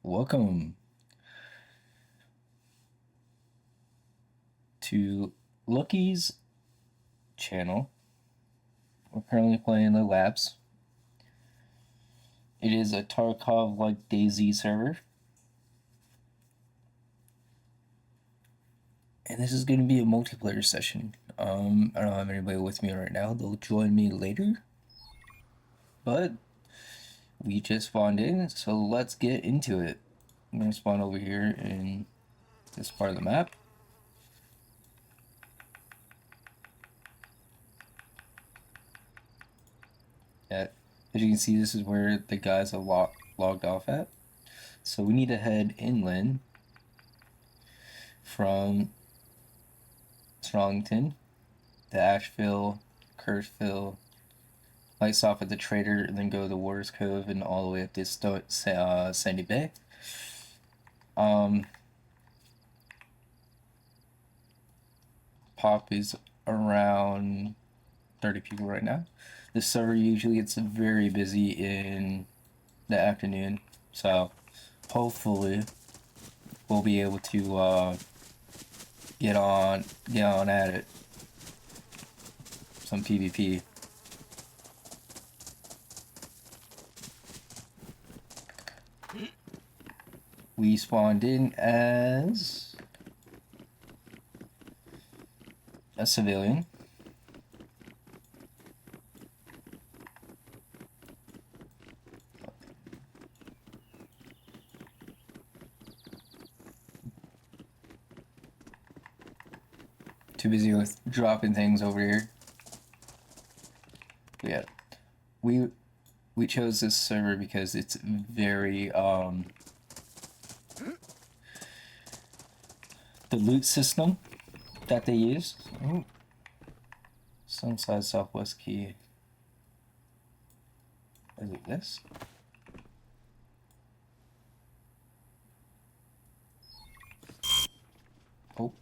Welcome to Lucky's channel. We're currently playing the labs. It is a Tarkov like DayZ server. And this is going to be a multiplayer session. I don't have anybody with me right now. They'll join me later. But we just spawned in, so let's get into it. I'm going to spawn over here in this part of the map. As you can see, this is where the guys are logged off at. So we need to head inland from Strongton to Asheville, Kirschville, lights off at the Trader, and then go to Warriors Cove and all the way up to Sandy Bay. Pop is around 30 people right now. This server usually gets very busy in the afternoon, so hopefully we'll be able to get on at it. Some PvP. We spawned in as a civilian. Too busy with dropping things over here. Yeah, we chose this server because it's very the loot system that they use. Oh, Sunside Southwest Key. Is it this? Oh.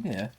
Yeah.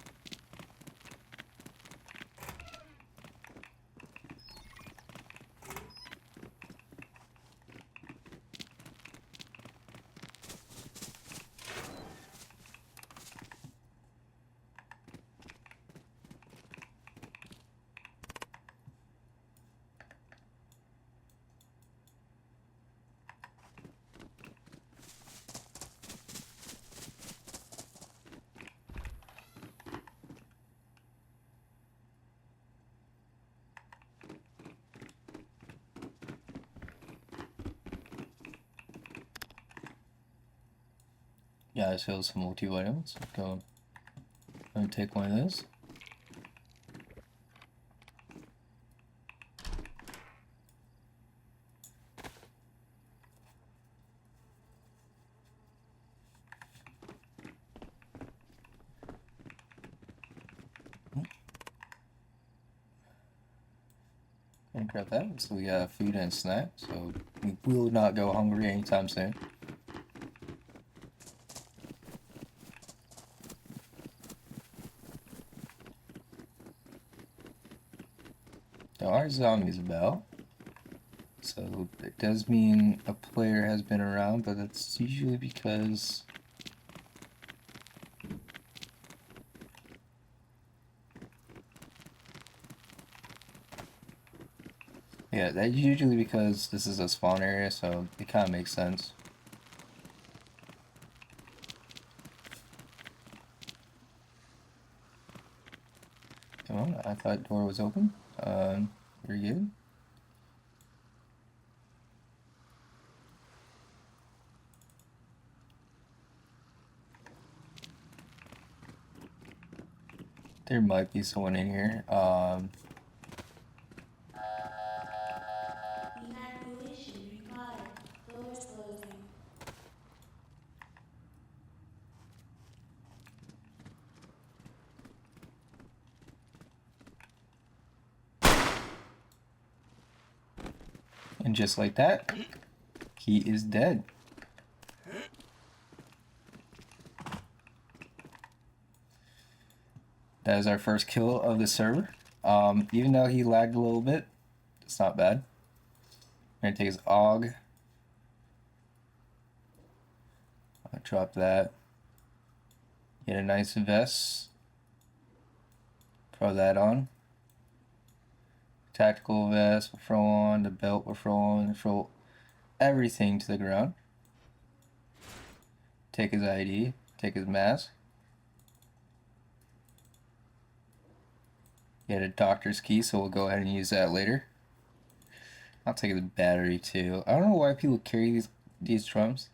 Yeah, I sell some multi-vitamins. Go and take one of those. And grab that. So we got food and snack, so we will not go hungry anytime soon. There are zombies about, so it does mean a player has been around, but that's usually because yeah, that's usually because this is a spawn area, so it kind of makes sense. Come on, I thought the door was open. Very good. There might be someone in here. Evacuation required. Doors closing. And just like that, he is dead. That is our first kill of the server. Even though he lagged a little bit, it's not bad. We're gonna take his AUG. I'll drop that. Get a nice vest. Throw that on. Tactical vest, we'll throw on. The belt, we'll throw on. Throw everything to the ground. Take his ID. Take his mask. Get a doctor's key, so we'll go ahead and use that later. I'll take the battery too. I don't know why people carry these drums.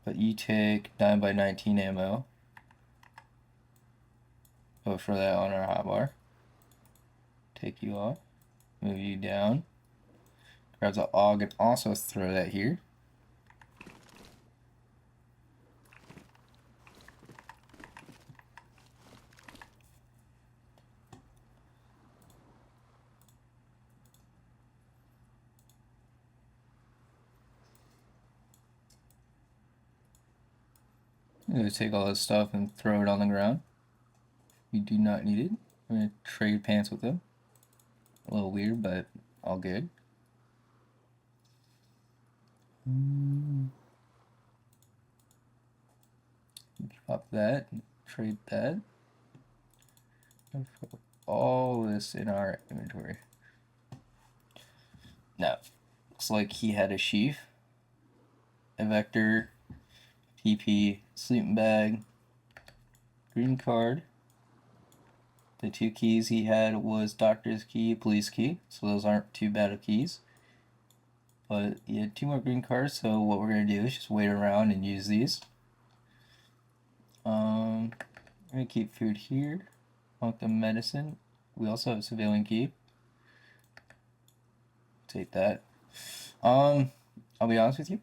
But you take 9x19 ammo. We'll throw that on our hotbar. Take you off. Move you down. Grab the AUG and also throw that here. I'm going to take all this stuff and throw it on the ground. We do not need it. I'm going to trade pants with them. A little weird, but all good. Drop that, trade that. Put all this in our inventory. Now, looks like he had a sheath, a vector, PP, sleeping bag, green card. The 2 keys he had was doctor's key, police key, so those aren't too bad of keys. But he had 2 more green cards, so what we're going to do is just wait around and use these. I'm going to keep food here. Want the medicine. We also have a civilian key. Take that. I'll be honest with you.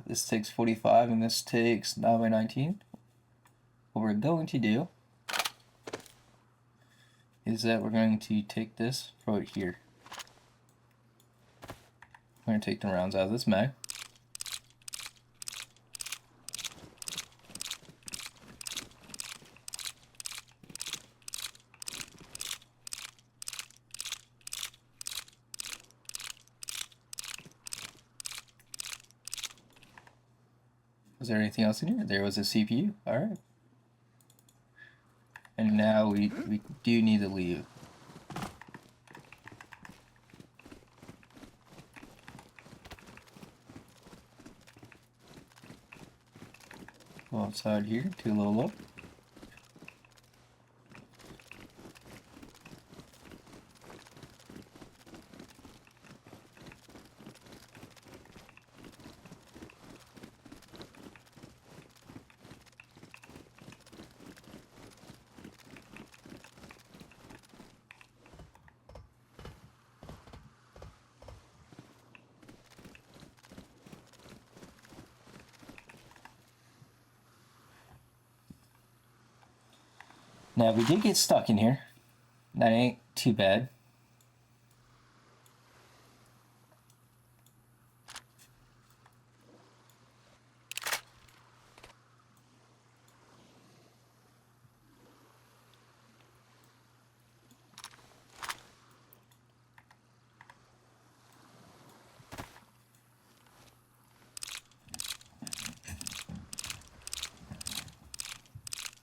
This takes 45 and this takes 9x19. What we're going to do is that we're going to take this, throw it here. We're going to take the rounds out of this mag. Was there anything else in here? There was a CPU. Alright. And now we do need to leave. Go outside here, do a little look. Now we did get stuck in here. That ain't too bad.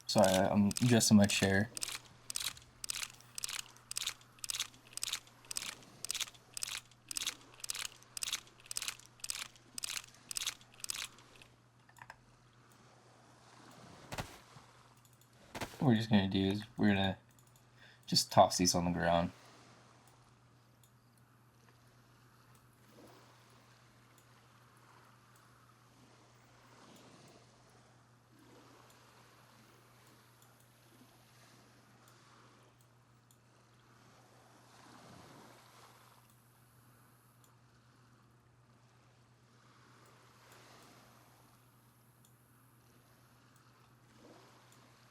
Sorry, I'm adjusting my chair. What we're just gonna do is we're gonna just toss these on the ground.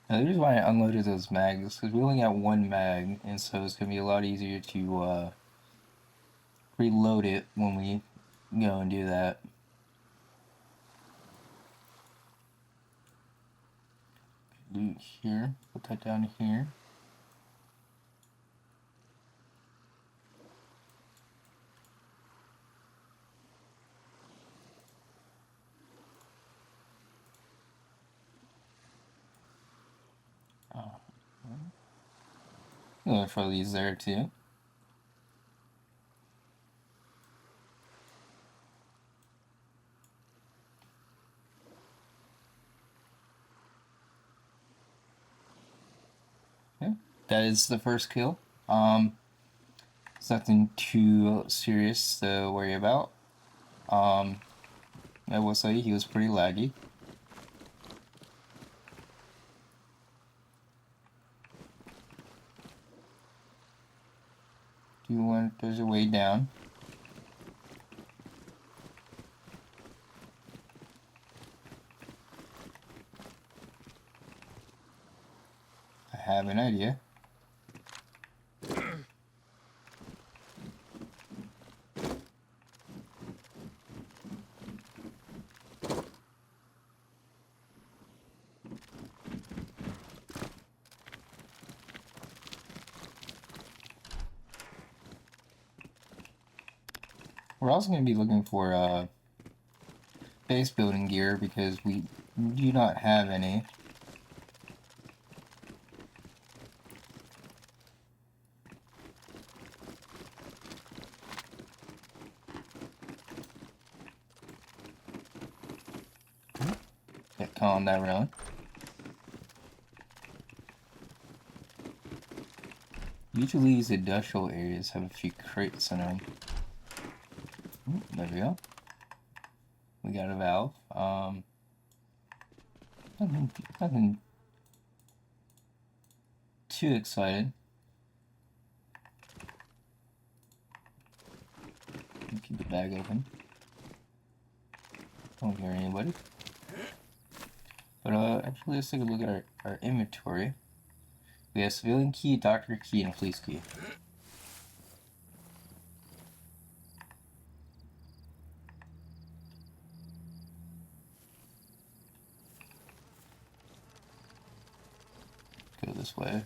Now, the reason why I unloaded those mags is because we only got 1 mag, and so it's going to be a lot easier to reload it when we go and do that. loot here. Put that down here. Look for these there too. Okay. That is the first kill. It's nothing too serious to worry about. I will say he was pretty laggy. There's a way down. I have an idea. We're also going to be looking for base building gear because we do not have any. Get calm that round. Usually these industrial areas have a few crates in them. There we go. We got a valve. Nothing too excited. Keep the bag open. Don't hear anybody. But actually, let's take a look at our inventory. We have civilian key, doctor key, and police key. Go this way.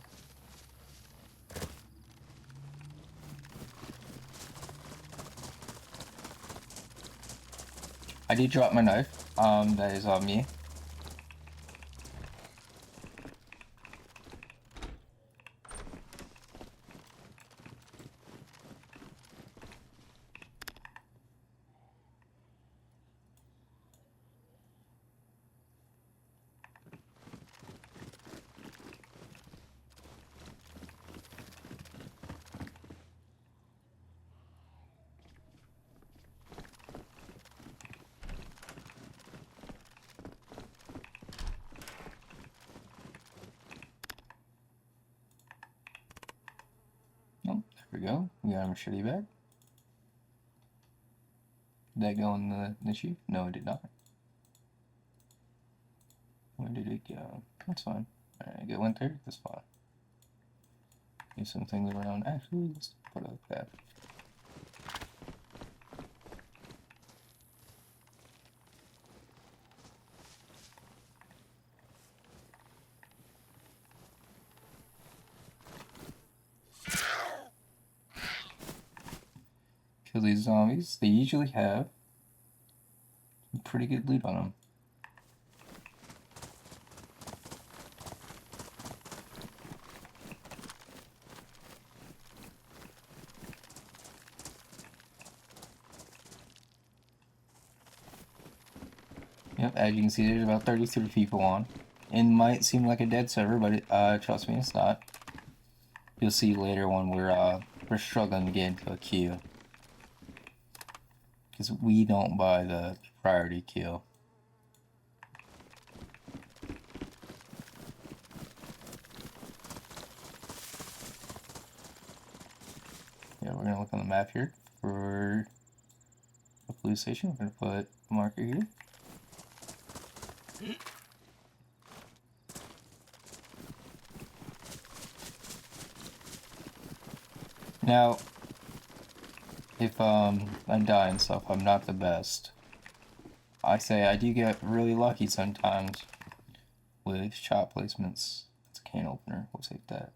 I did drop my knife. That is on me. Oh, there we go. We got a machete bag. Did that go in the chute? No, it did not. Where did it go? That's fine. Alright, it went there? That's fine. Move some things around. Actually, let's put it like that. Kill these zombies. They usually have some pretty good loot on them. Yep, as you can see, there's about 33 people on. It might seem like a dead server, but trust me, it's not. You'll see later when we're struggling to get into a queue. Because we don't buy the priority queue. Yeah, we're gonna look on the map here for a police station. We're gonna put a marker here. Now, if I die and stuff, I'm not the best. I say I do get really lucky sometimes. with shot placements. It's a can opener. We'll take that.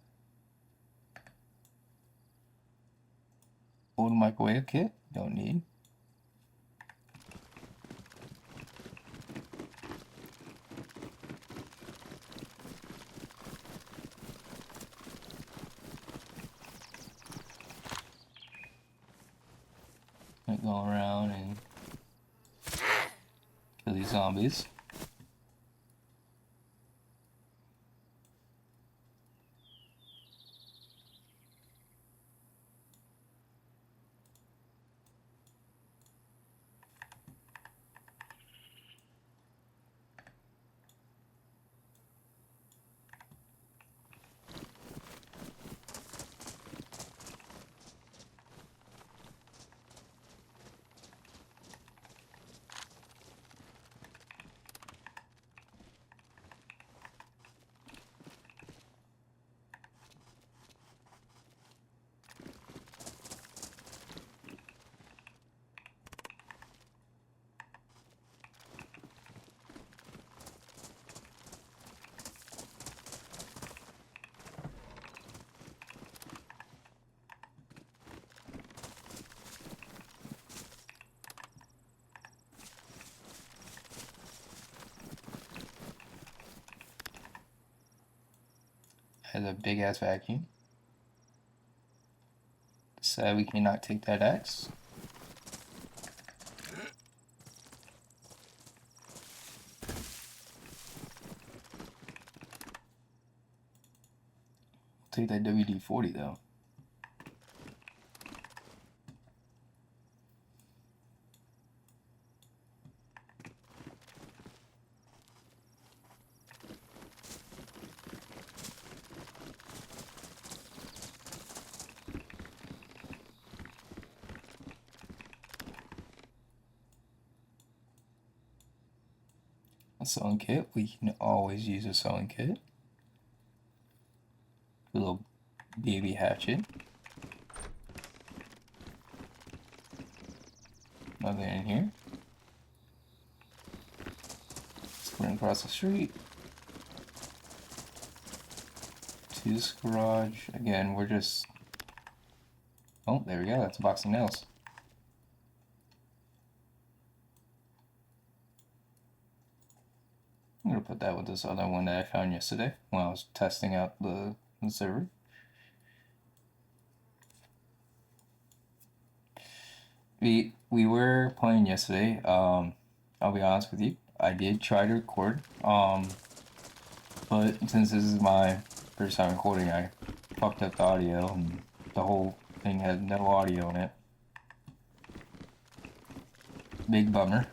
Old microwave kit. Don't need. Might go around and kill these zombies. Has a big ass vacuum. Sad we cannot take that axe. Take that WD-40 though. A sewing kit. We can always use a sewing kit. A little baby hatchet. Nothing in here. Sprint across the street. To this garage. Again, we're just... Oh, there we go. That's a box of nails. I'm gonna put that with this other one that I found yesterday when I was testing out the server. We were playing yesterday. I'll be honest with you. I did try to record. But since this is my first time recording, I fucked up the audio and the whole thing had no audio in it. Big bummer.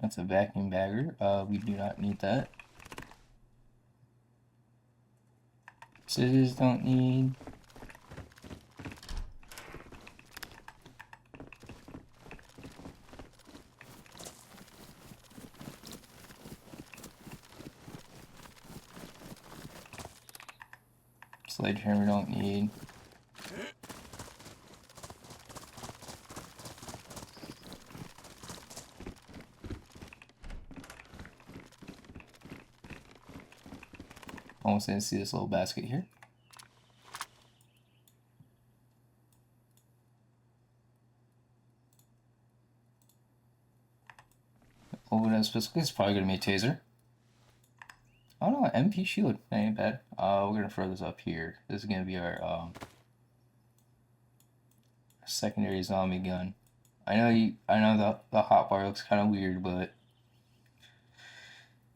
That's a vacuum bagger. We do not need that. Scissors don't need. Sledgehammer don't need. Almost didn't see this little basket here. Overdose pistol is probably gonna be a taser. Oh no, MP shield, that ain't bad. We're gonna throw this up here. This is gonna be our secondary zombie gun. I know the hotbar looks kind of weird, but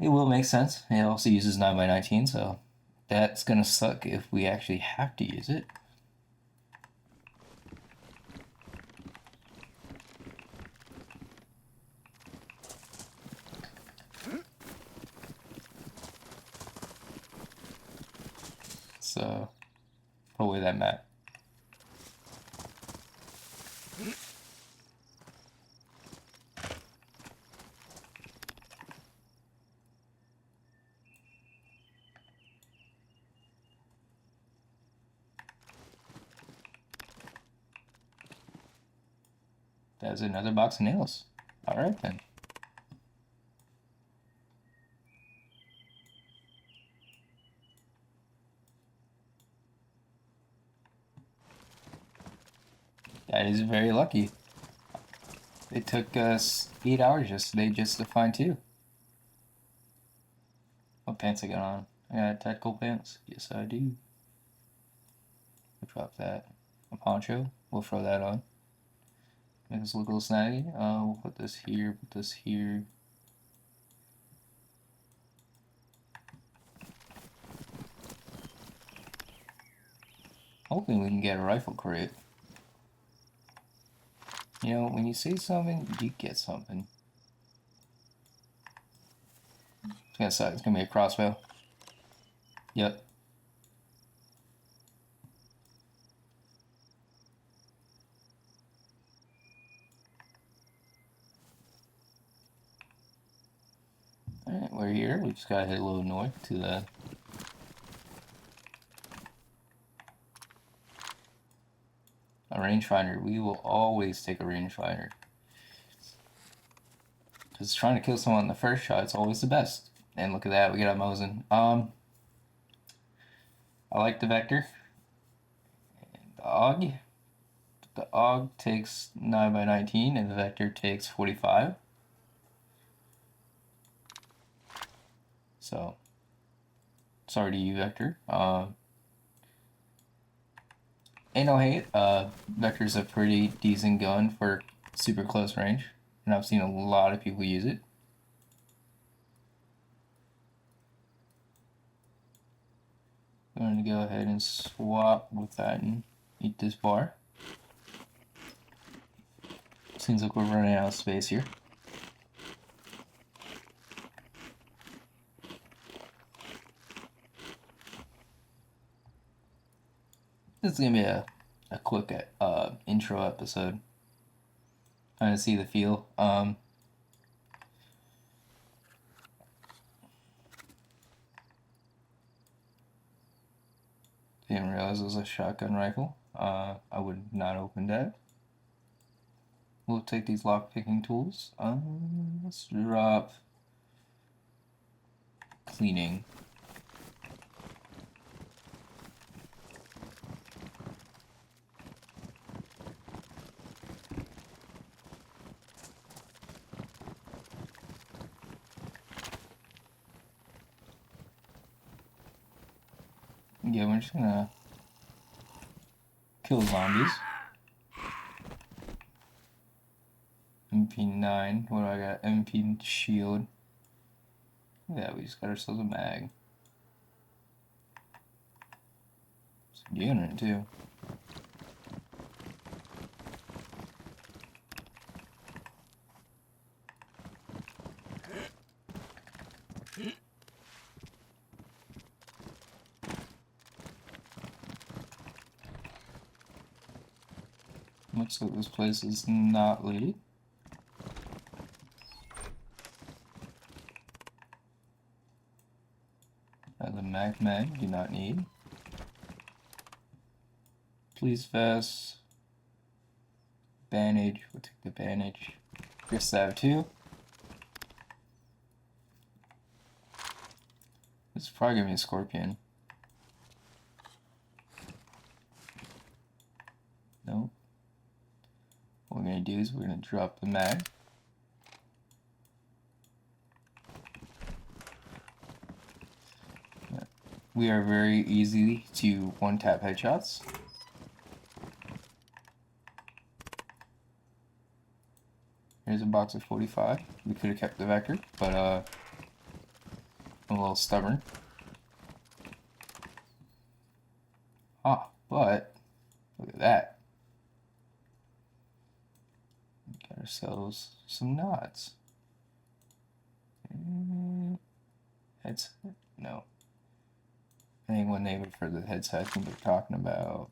it will make sense. It also uses 9x19, so that's gonna suck if we actually have to use it. Let's put away that map. That's another box of nails. Alright then. That is very lucky. It took us 8 hours yesterday just to find 2. What pants I got on? I got tactical pants? Yes, I do. We'll drop that. A poncho? We'll throw that on. Make this look a little snazzy. We'll put this here, put this here. Hoping we can get a rifle crate. You know, when you say something, you get something. It's gonna be a crossbow. Yep. Alright, we're here. We just gotta hit a little north to the... A rangefinder. We will always take a rangefinder. Because trying to kill someone in the first shot is always the best. And look at that, we got a Mosin. I like the Vector. And the AUG. The AUG takes 9x19 and the Vector takes 45. So, sorry to you, Vector. Ain't no hate. Vector's a pretty decent gun for super close range. And I've seen a lot of people use it. I'm going to go ahead and swap with that and eat this bar. Seems like we're running out of space here. This is going to be a quick intro episode. Kind of see the feel. Didn't realize it was a shotgun rifle. I would not open that. We'll take these lock-picking tools. Let's drop cleaning. Yeah, we're just gonna kill zombies. MP9. What do I got? MP shield. Yeah, we just got ourselves a mag. Some deodorant too. Looks like this place is not looted. The mag do not need. Police vest. Bandage. We'll take the bandage. Chris Sav too. This is probably gonna be a scorpion. Nope. What we're gonna do is we're gonna drop the mag. We are very easy to one-tap headshots. Here's a box of 45. We could have kept the Vector, but I'm a little stubborn. But look at that. Got ourselves some knots. No. think when they refer to the headset, I think they're talking about.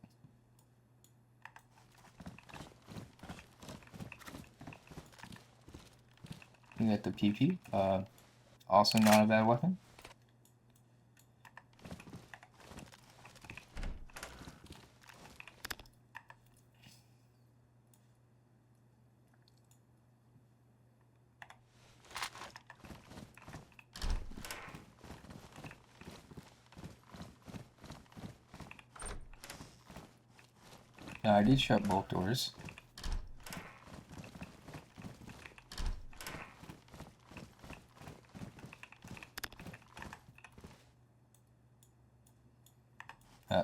You got the PP. Also not a bad weapon. Now, I did shut both doors.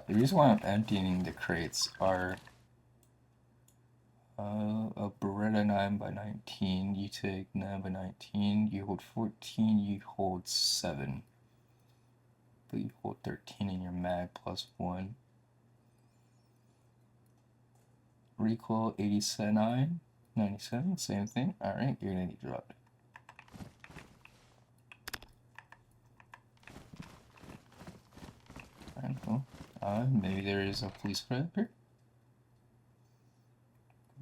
The reason why I'm emptying the crates are a Beretta 9x19, you take 9x19, you hold 14, you hold 7. But you hold 13 in your mag plus 1. Recoil 87, 97, same thing. Alright, you're gonna need dropped. Alright, cool. Maybe there is a police car up here.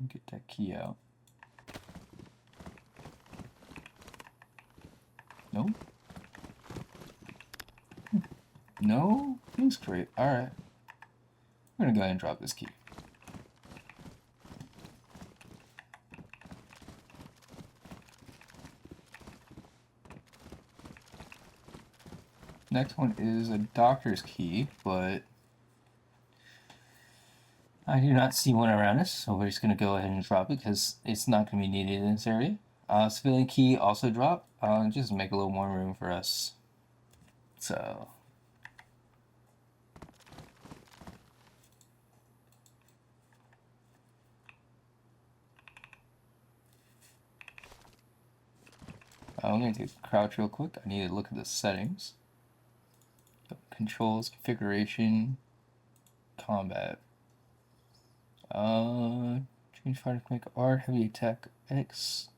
Get that key out. Nope. No? Police crate. Alright. I'm gonna go ahead and drop this key. Next one is a doctor's key, but I do not see one around us, so we're just going to go ahead and drop it because it's not going to be needed in this area. Civilian key also drop, just make a little more room for us. So I'm going to take a crouch real quick. I need to look at the settings. Controls, configuration, combat. Change fire to make R, heavy attack X.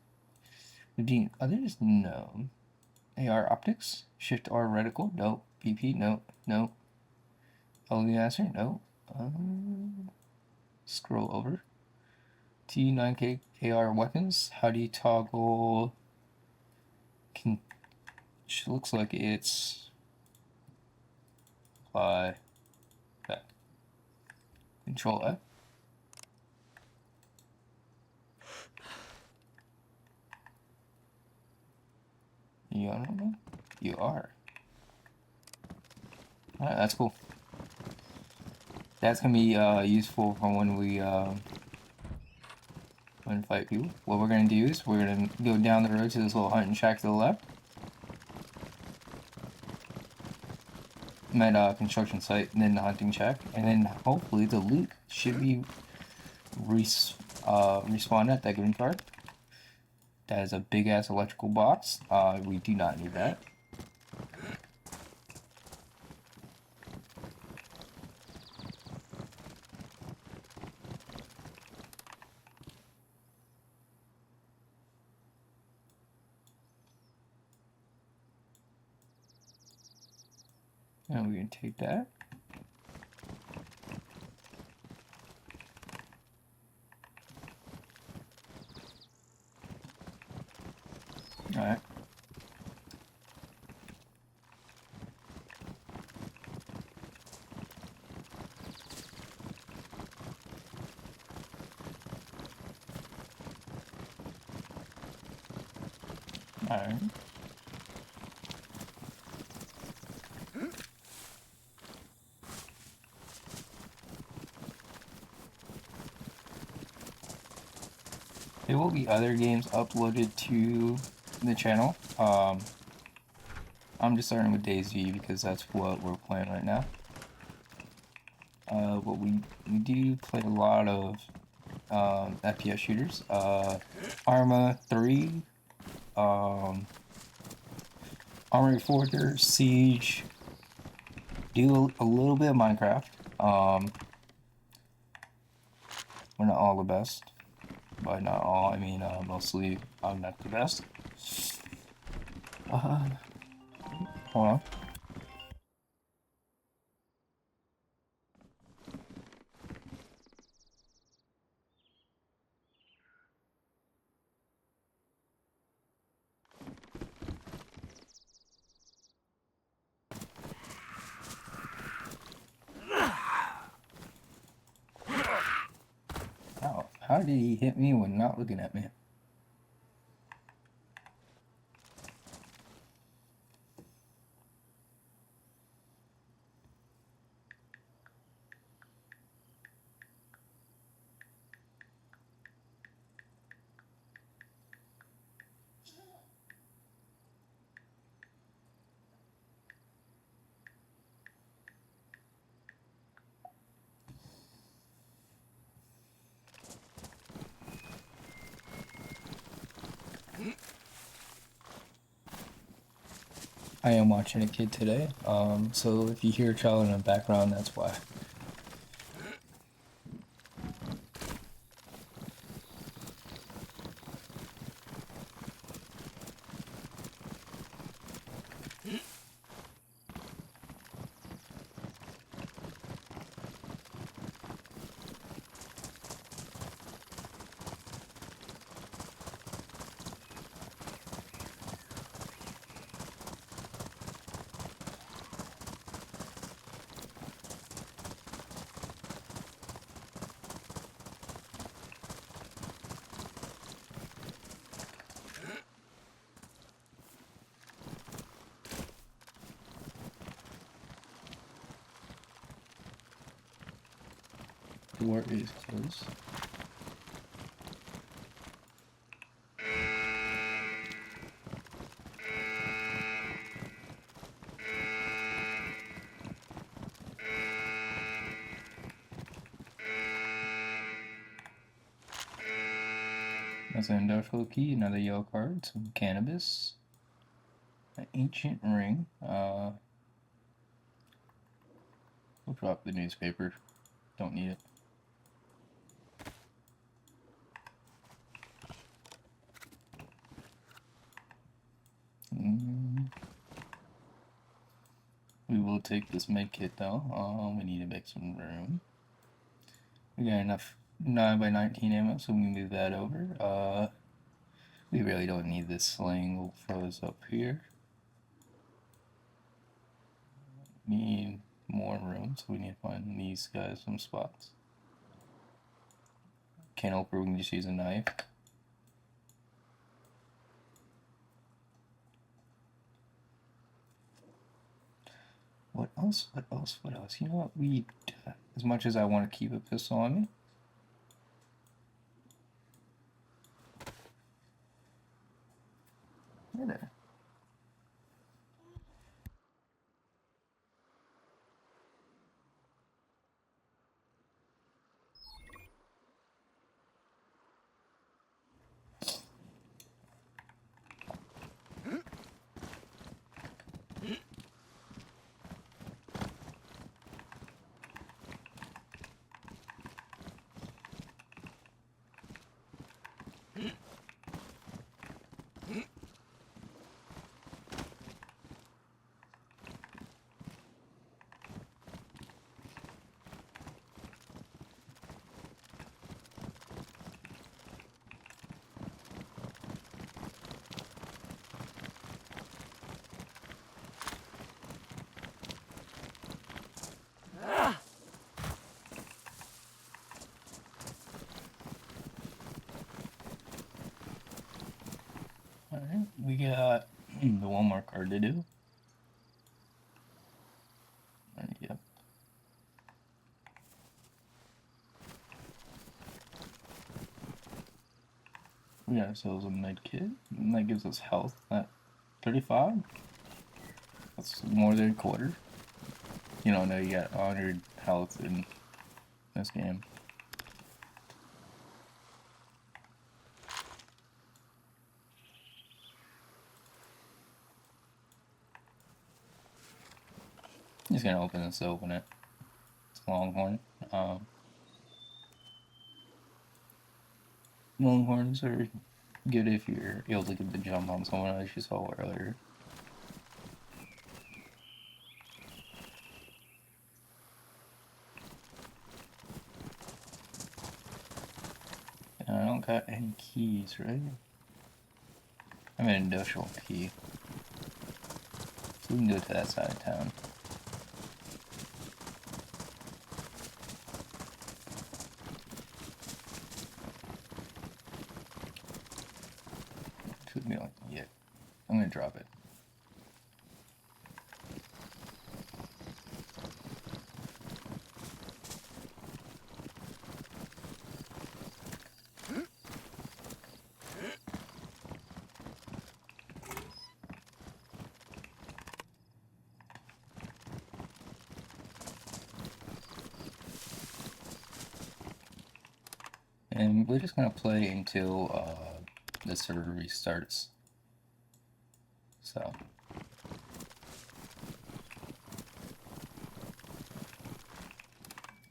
Redeem others? No. AR optics? Shift R reticle? No. PP? No. No. LED answer? No. Scroll over. T9K AR weapons. How do you toggle? Looks like it's apply back. Control F. You don't know? You are. Alright, that's cool. That's gonna be useful for when we fight people. What we're gonna do is we're gonna go down the road to this little hunting shack to the left. Met construction site, and then the hunting shack, and then hopefully the loot should be respawned at that green card. That is a big ass electrical box. We do not need that. And we're gonna take that. Alright. Alright. There will be other games uploaded to the channel. I'm just starting with DAYZ because that's what we're playing right now. But we do play a lot of FPS shooters. Arma 3, Armored Fortress, Siege. Do a little bit of Minecraft. We're not all the best. By not all, I mean mostly I'm not the best. Hold on. How did he hit me when not looking at me? I am watching a kid today, so if you hear a child in the background, that's why. Door is closed. That's an industrial key, another yellow card, some cannabis, an ancient ring. We'll drop the newspaper. Don't need it. We will take this med kit though. We need to make some room. We got enough 9x19 ammo, so we can move that over. We really don't need this sling. We'll throw this up here. Need more room, so we need to find these guys some spots. Can't open, we can just use a knife. What else? What else? What else? You know what? As much as I want to keep a pistol on me, there. Alright, we got the one more card to do. Yep. We got ourselves a med kit, and that gives us health at 35. That's more than a quarter. You don't know you got 100 health in this game. Just gonna open this to open it. It's Longhorn. Longhorns are good if you're able to get the jump on someone, as you saw earlier. And I don't got any keys, right? I'm an industrial key. So we can go to that side of town. drop it. And we're just gonna play until the server restarts. So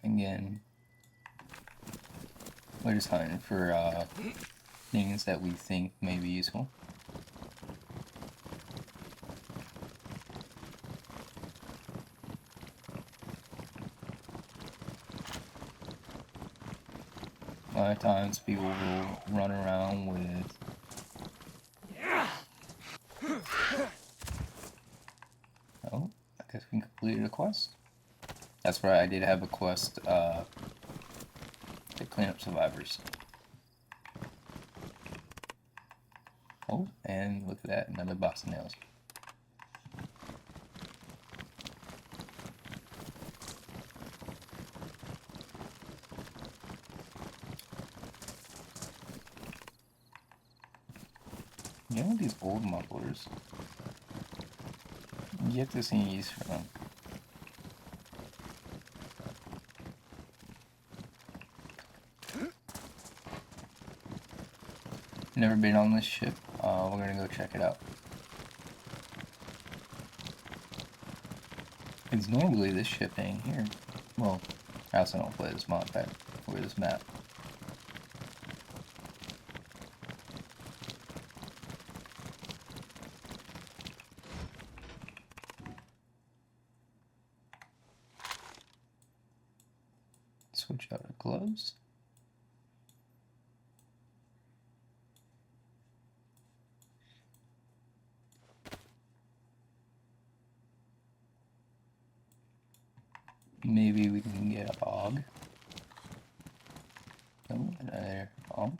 again, we're just hunting for things that we think may be useful. A lot of times people will run around with oh, I guess we completed a quest. That's right, I did have a quest to clean up survivors. Oh, and look at that, another box of nails. You know these old mufflers? You have to see use for them. Never been on this ship. We're gonna go check it out. It's normally this ship ain't here. Well, I also don't play this mod pack or this map. Switch out our gloves. Maybe we can get a hog. Oh, another hog.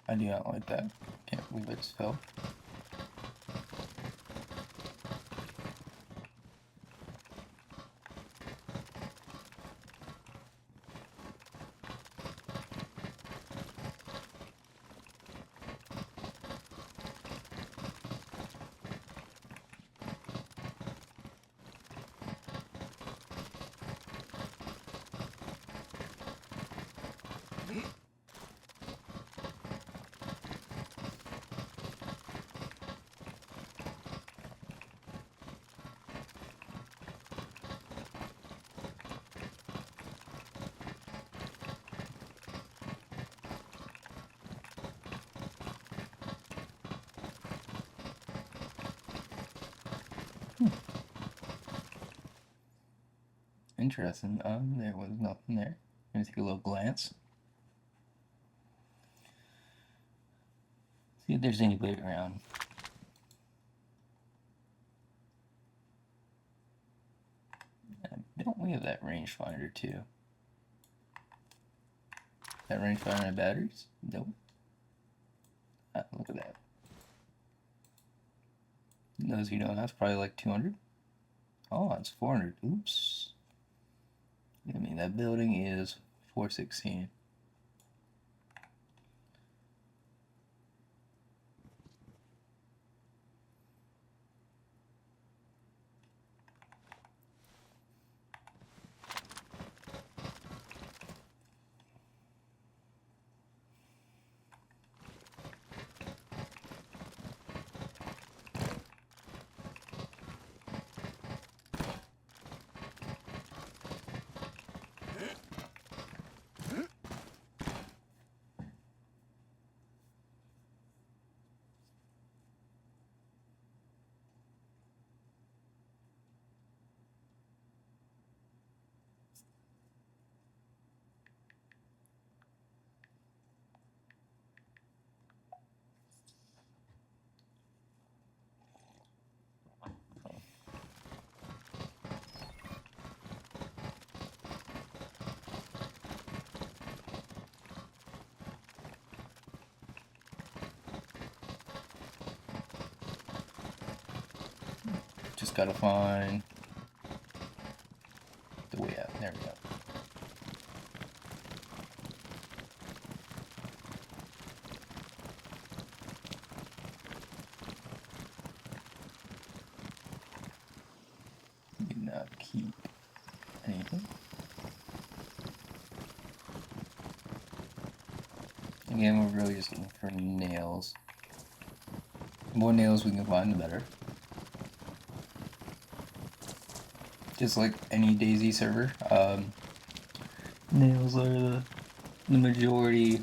I do not like that. Can't believe it just fell. Interesting. There was nothing there. Let me take a little glance. See if there's anybody around. Don't we have that rangefinder too? That rangefinder and batteries? Nope. Look at that. Those you know, that's probably like 200. Oh, it's 400. Oops. I mean, that building is 416. just gotta find the way out. There we go. Do not keep anything. Again, we're really just looking for nails. The more nails we can find, the better. Just like any DayZ server, nails are the majority.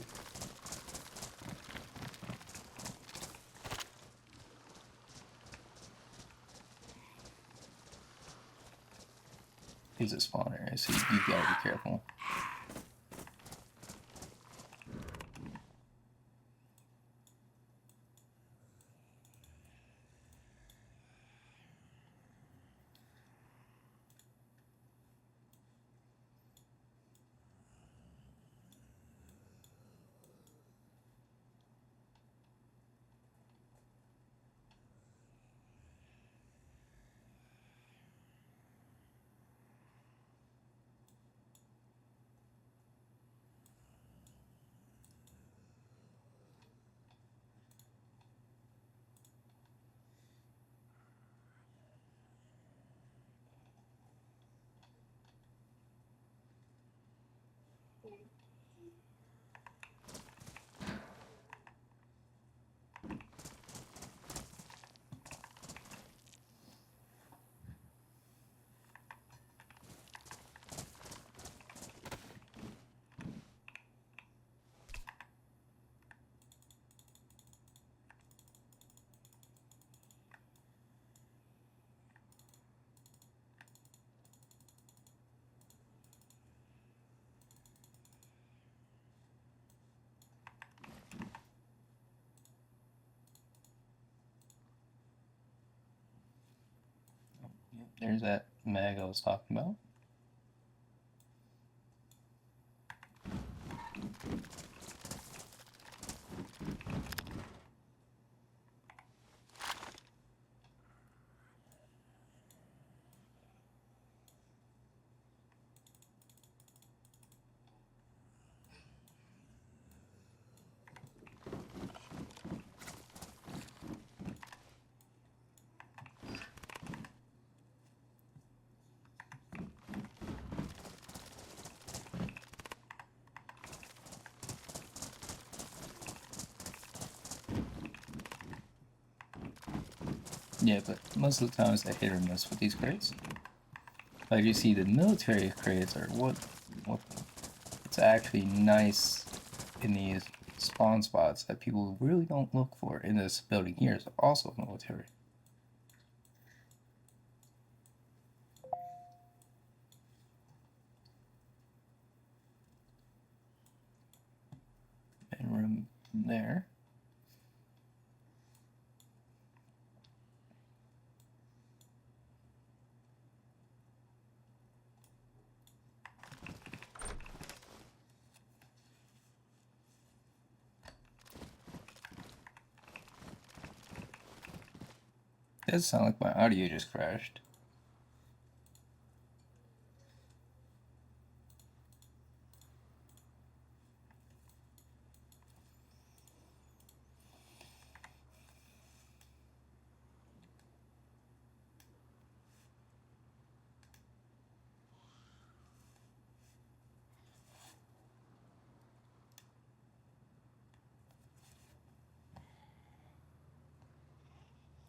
Is a spawner, so you gotta be careful. There's that mag I was talking about. Yeah, but most of the time it's a hit or miss with these crates. Like you see, the military crates are what it's actually nice in these spawn spots that people really don't look for in this building here is also military. And room there. It does sound like my audio just crashed.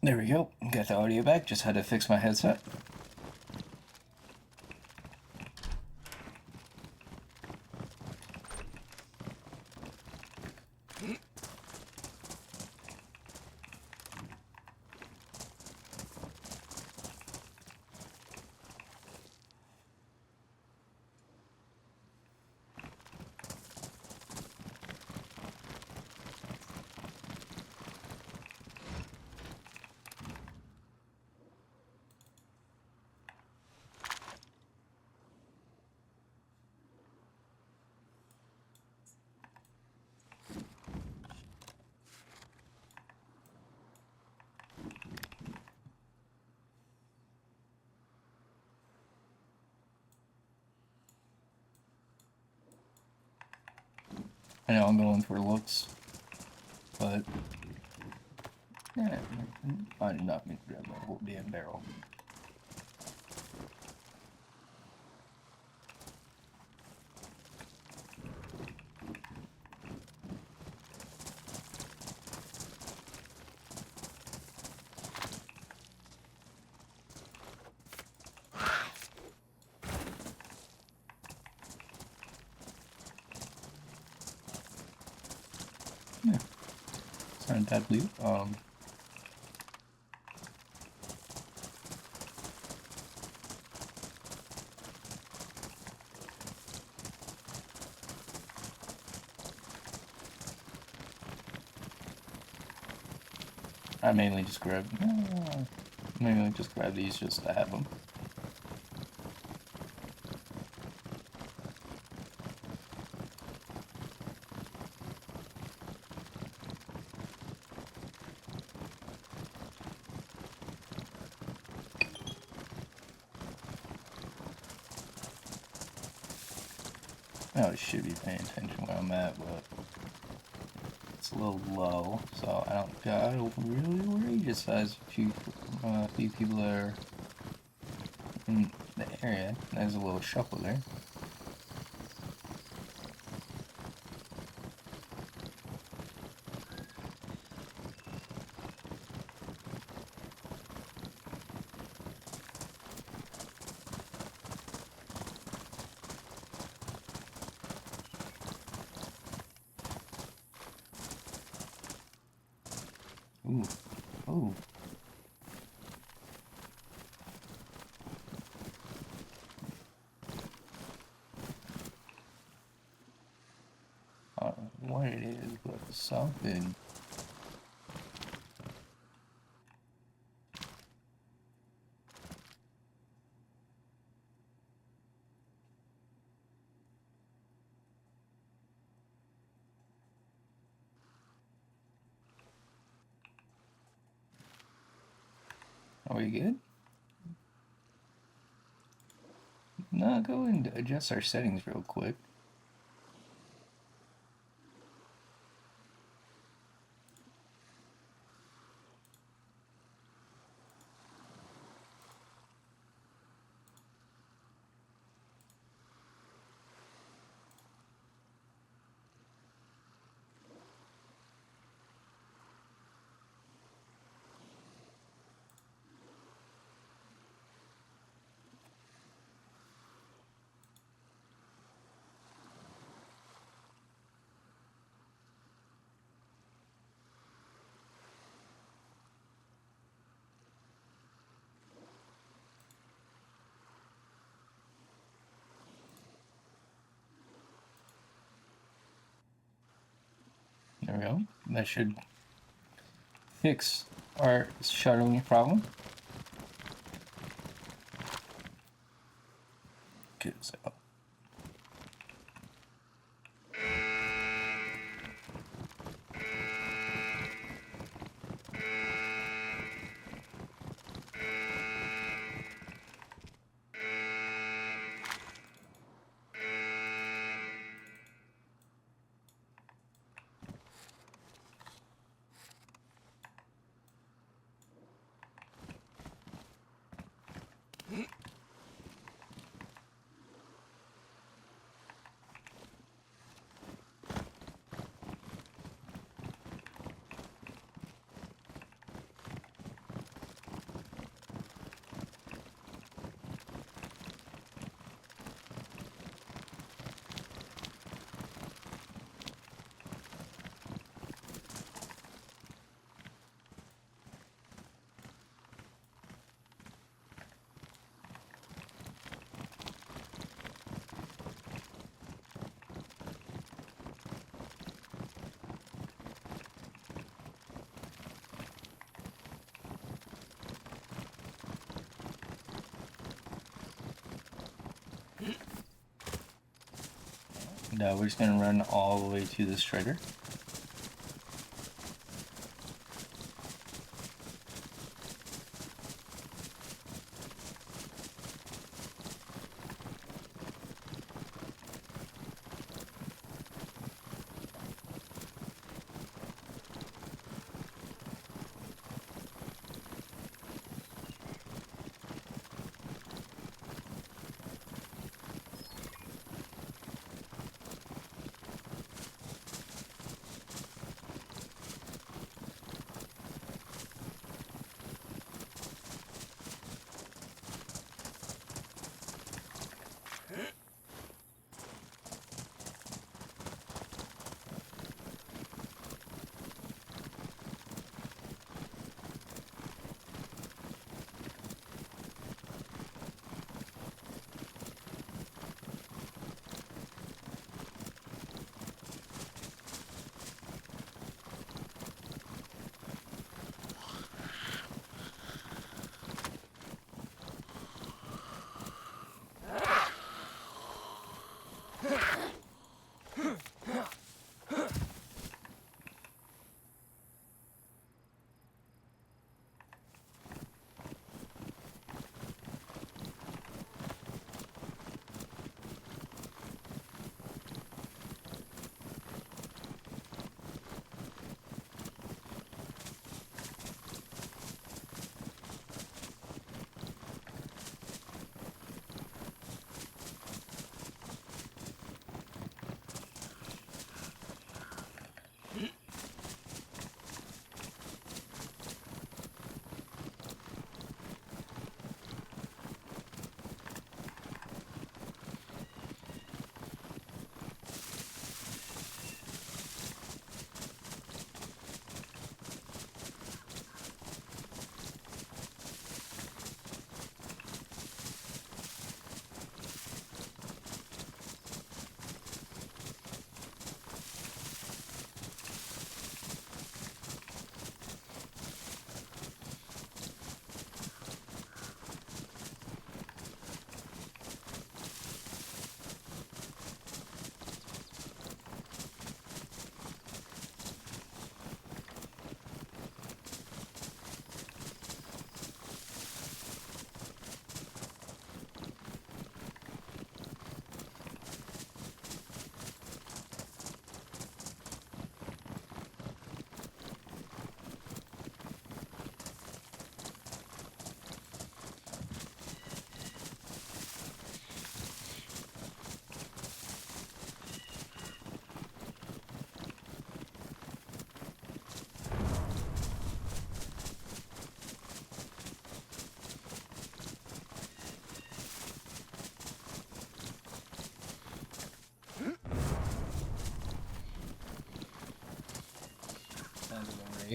There we go. Got the audio back. Just had to fix my headset. I know I'm going for looks, but yeah, I did not mean to grab that whole damn barrel. Yeah, it's not that blue. I mainly just grab these just to have them. I should be paying attention where I'm at, but it's a little low, so I don't really worry. Just as few people that are in the area. There's a little shuffle there. Ooh, ooh. I don't know what it is, but something. Are we good? No, go and adjust our settings real quick. There we go. That should fix our shuttling problem. Good as hell. Now we're just gonna run all the way to the shredder.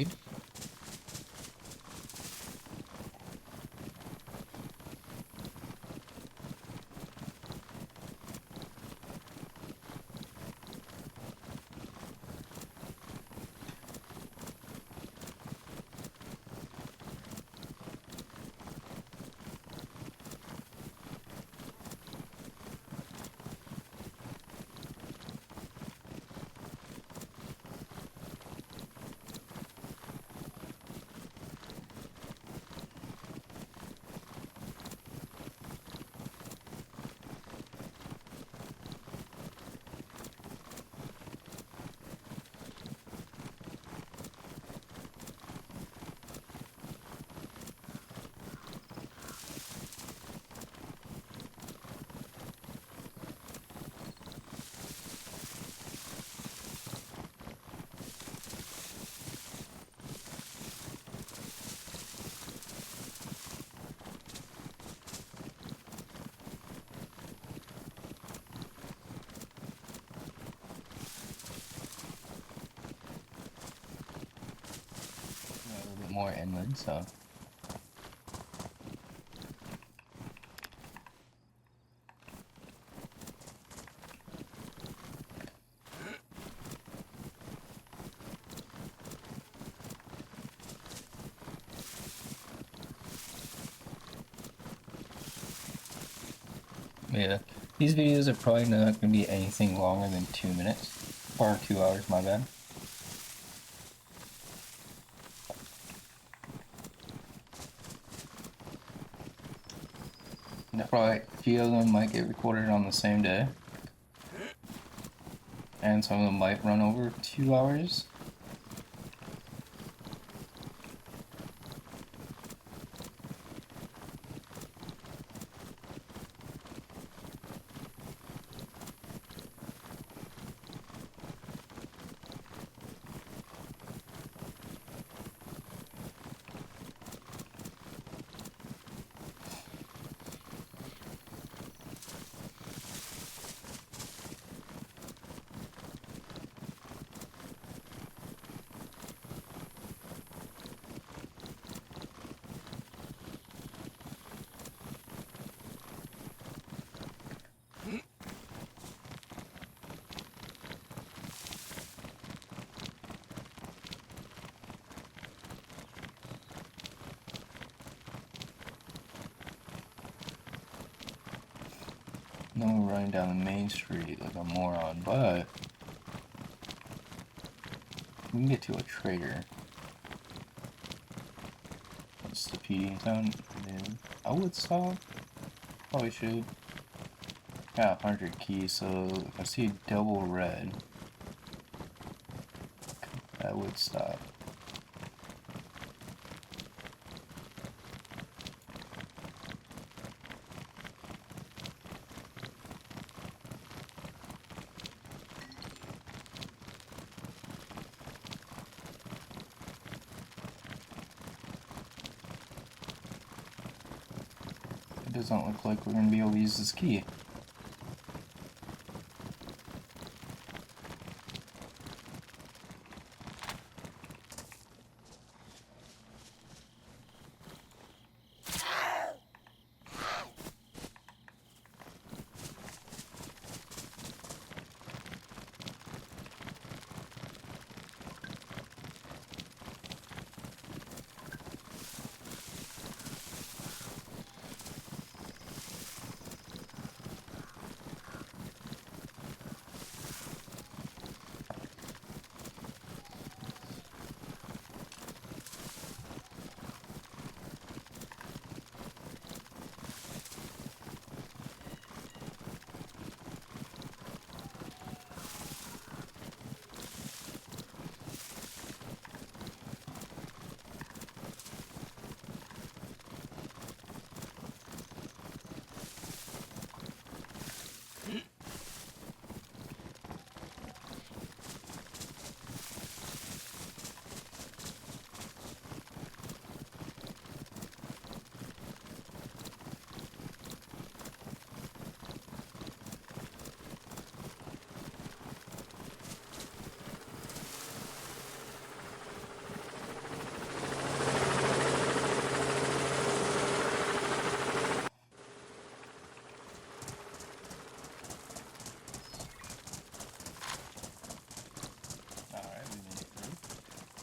trade. A little bit more inland, so. Yeah, these videos are probably not going to be anything longer than 2 minutes. Or 2 hours, my bad. And probably a few of them might get recorded on the same day. And some of them might run over 2 hours. No running down the main street like a moron, but we can get to a trader. What's the PD town? I would stop. Probably should. Got 100 keys, so if I see double red, I would stop. It doesn't look like we're going to be able to use this key.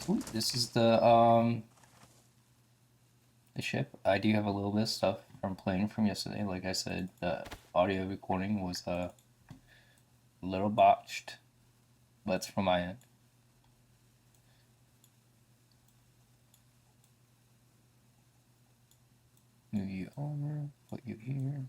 Ooh, this is the ship. I do have a little bit of stuff from playing from yesterday. Like I said, the audio recording was a little botched, but it's from my end. Move you over, put you here.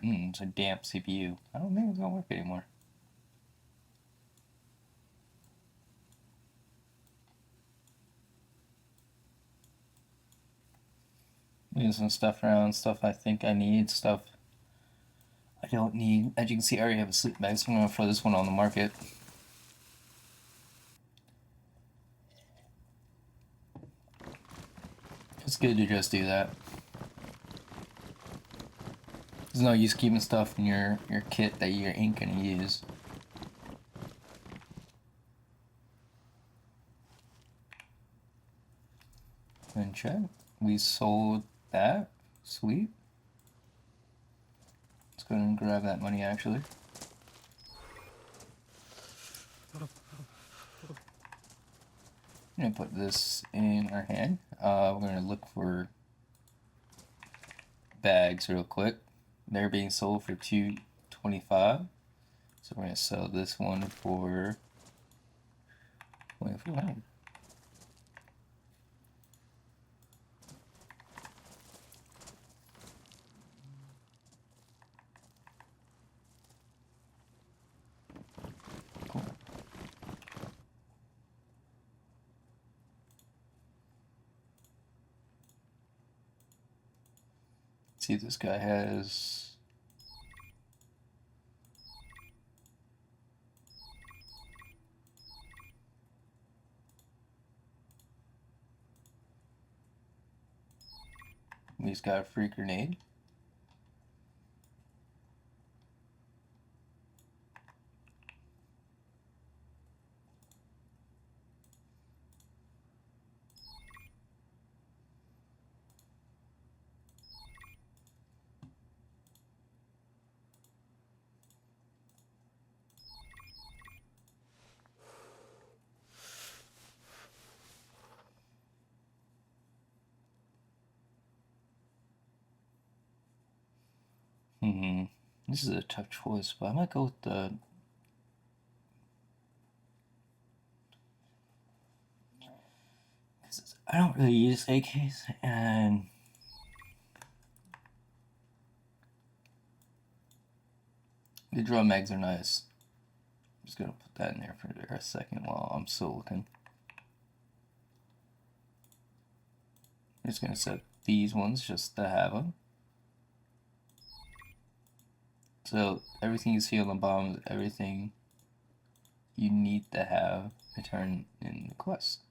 It's a damp CPU. I don't think it's gonna work anymore. Moving some stuff around, stuff I think I need, stuff I don't need. As you can see, I already have a sleep bag, so I'm gonna throw this one on the market. It's good to just do that. There's no use keeping stuff in your kit that you ain't gonna use. And check. We sold that. Sweet. Let's go ahead and grab that money actually. I'm gonna put this in our hand. We're gonna look for bags real quick. They're being sold for $2.25. So we're gonna sell this one for $2,400. Cool. Let's see if this guy has. He's got a free grenade. This is a tough choice, but I might go with the. I don't really use AKs, and the drum mags are nice. I'm just gonna put that in there for a second while I'm still looking. I'm just gonna set these ones just to have them. So everything you see on the bottom is everything you need to have to turn in the quest.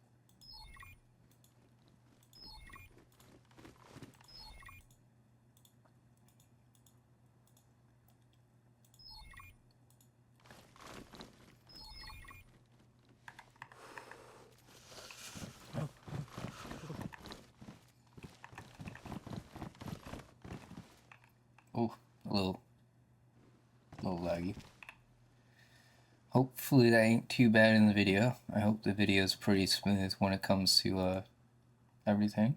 Oh, a little laggy. Hopefully that ain't too bad in the video. I hope the video is pretty smooth when it comes to everything.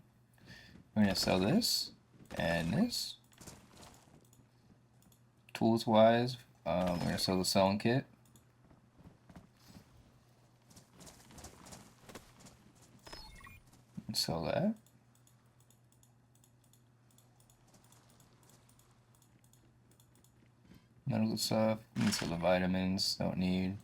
We're gonna sell this and this. Tools wise, we're gonna sell the selling kit. Sell that. medical stuff. Need some of the vitamins. Don't need.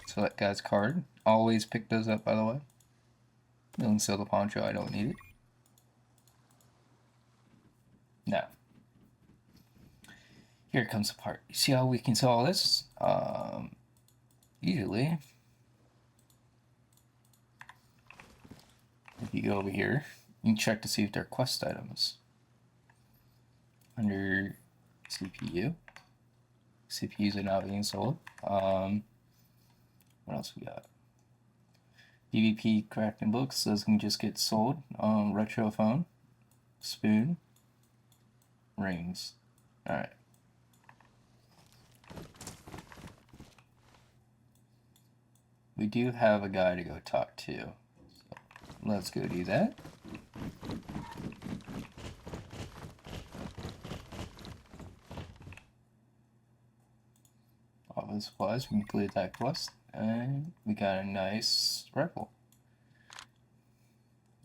So that guy's card. Always pick those up, by the way. Don't sell the poncho. I don't need it. Now, here comes the part. You see how we can solve this? Usually, if you go over here, you can check to see if they're quest items. Under CPU. CPUs are not being sold. What else we got? PvP crafting books. Those can just get sold. Retro phone. Spoon. Rings. Alright. We do have a guy to go talk to. So let's go do that. Office supplies. We completed that quest. And we got a nice rifle.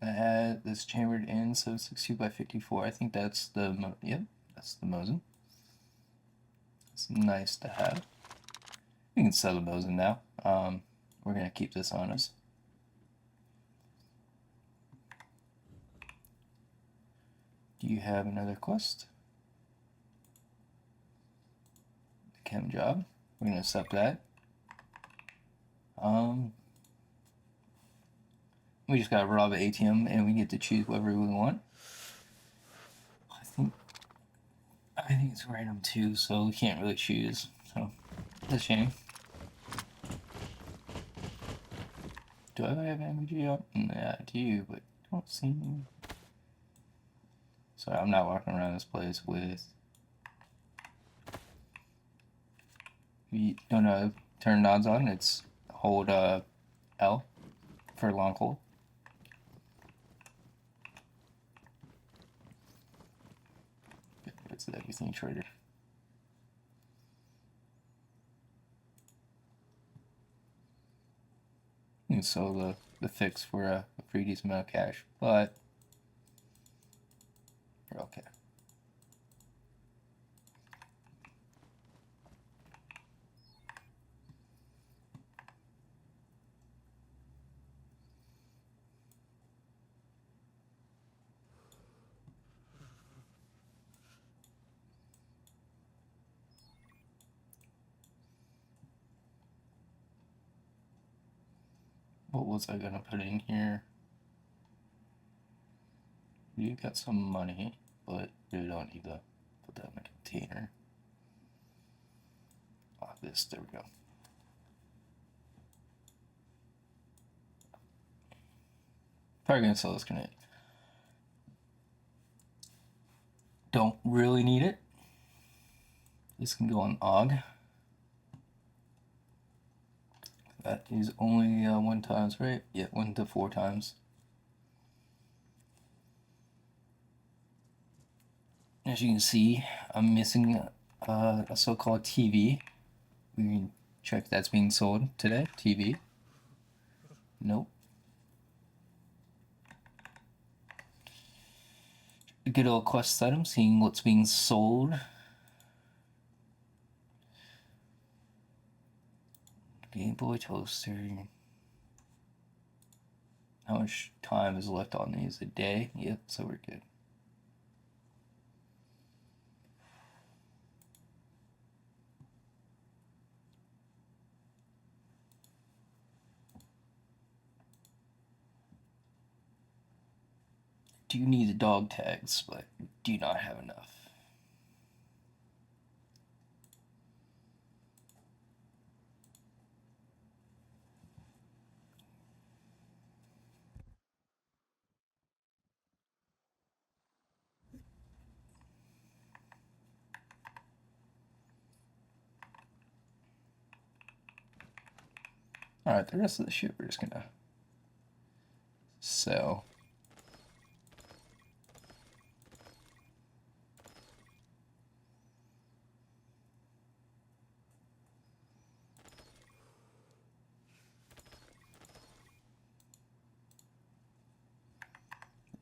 I had this chambered in 762 by 54. I think that's the yep, that's the Mosin. It's nice to have. We can sell the Mosin now. We're gonna keep this on us. Do you have another quest? The chem job. We're gonna accept that. We just gotta rob an ATM and we get to choose whatever we want. I think it's random too, so we can't really choose. So that's a shame. Do I have MVG up? Yeah, I do, but don't see me. Sorry, I'm not walking around this place with. If you don't know, turn nods on. It's hold L for long hold. It's everything trader. You can sell the fix for a pretty decent amount of cash, but we're okay. What was I gonna put in here? You got some money, but you don't need to put that in a container. Oh, this, there we go. Probably gonna sell this grenade. Don't really need it. This can go on AUG. That is only 1 times, right? Yeah, 1 to 4 times. As you can see, I'm missing a so-called TV. We can check that's being sold today. TV. Nope. A good old quest item, seeing what's being sold. Game Boy toaster. How much time is left on these? A day? Yep, so we're good. Do need the dog tags, but do not have enough. Alright, the rest of the shit we're just gonna sell.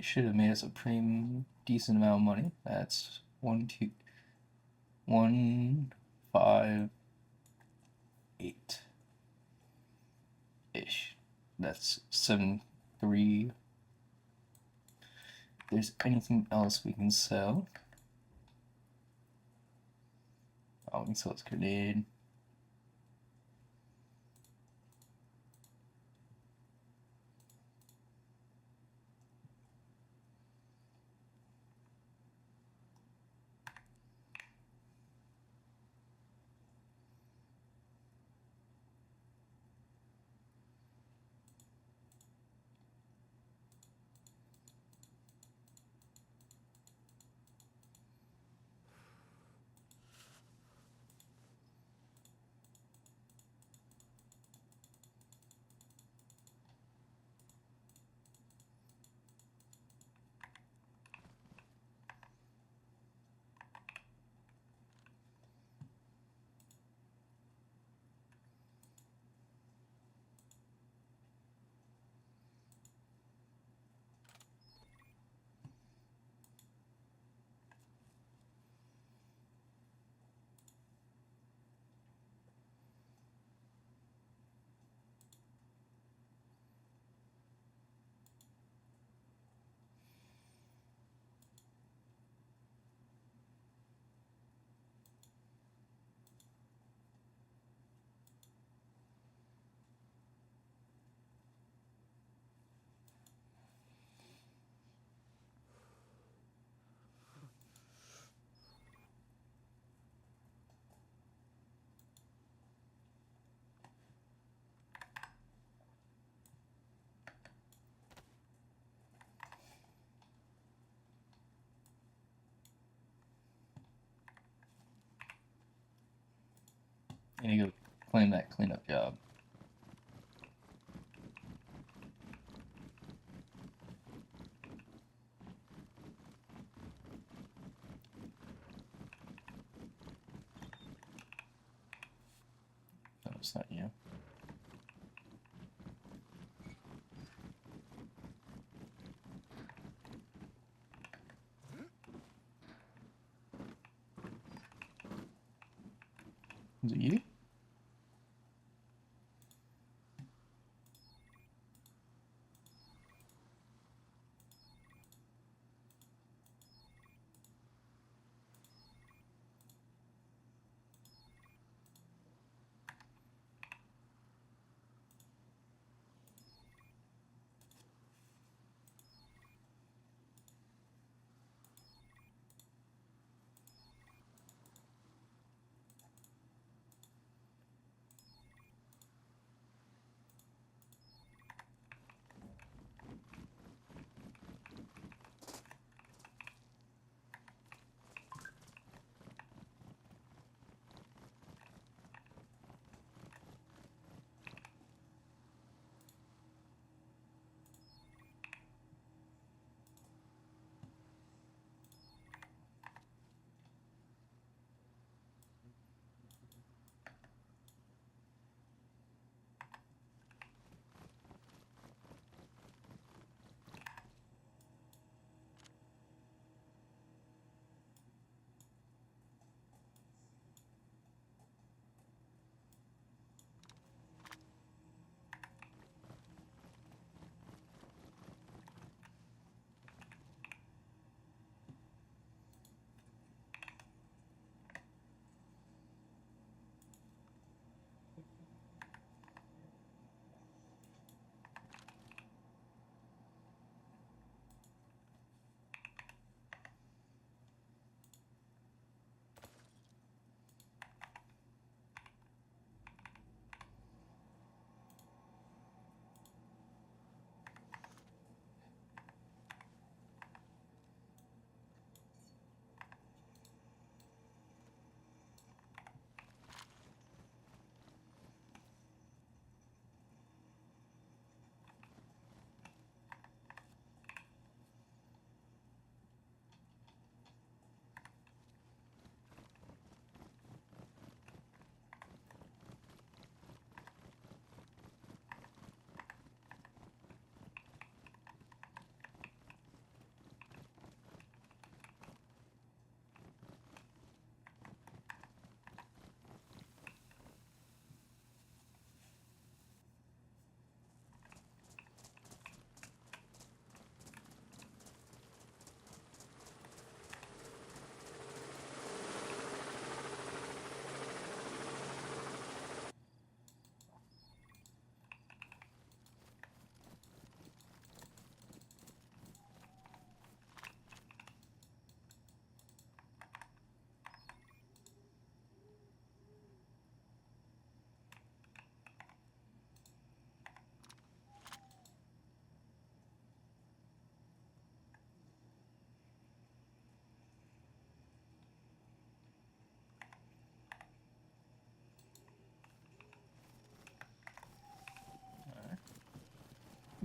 should have made us a pretty decent amount of money. That's 1, 5, 8 ish. That's 7, 3. If there's anything else we can sell. Oh, we can sell this grenade. I need to go claim that cleanup job. No, it's not you. Is it you?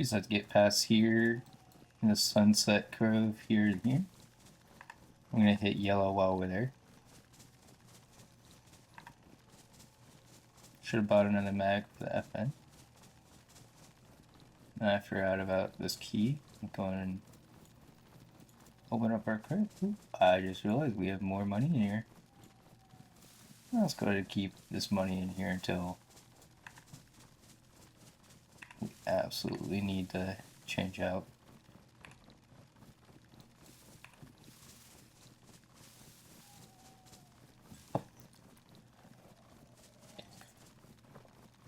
We just have to get past here in the Sunset Cove here and here. I'm gonna hit yellow while we're there. Should have bought another mag for the FN. And I forgot about this key. I'm going and open up our credit. I just realized we have more money in here. Let's go ahead and keep this money in here until we absolutely need to change out.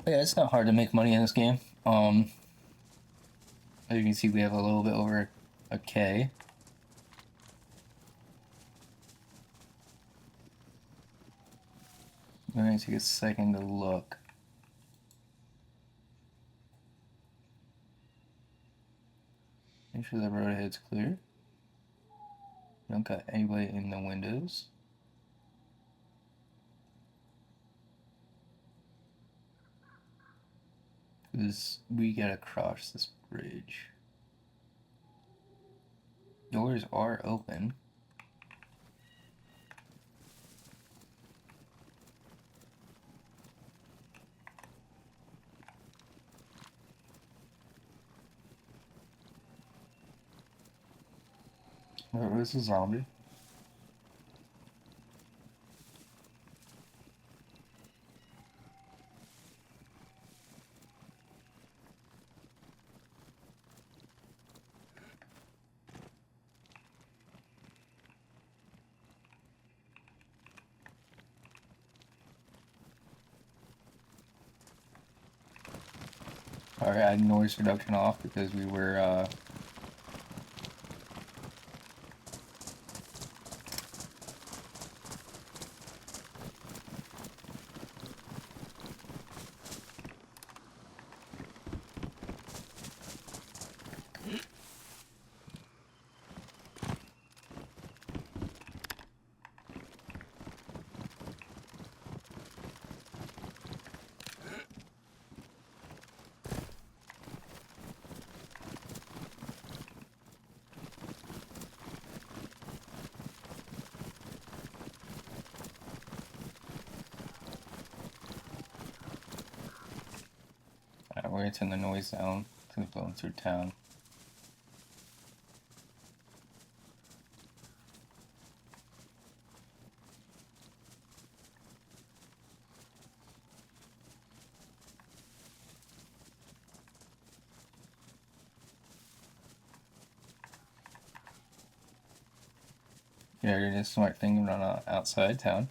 Yeah, it's not hard to make money in this game. As you can see, we have a little bit over a K. I'm going to take a second to look. Make sure the road ahead's clear. Don't got anybody in the windows. Because we gotta cross this bridge. Doors are open. There is a zombie. Alright, I had noise reduction off because we were we're gonna turn the noise down because we're going through town. Yeah, you're a smart thing to run outside town.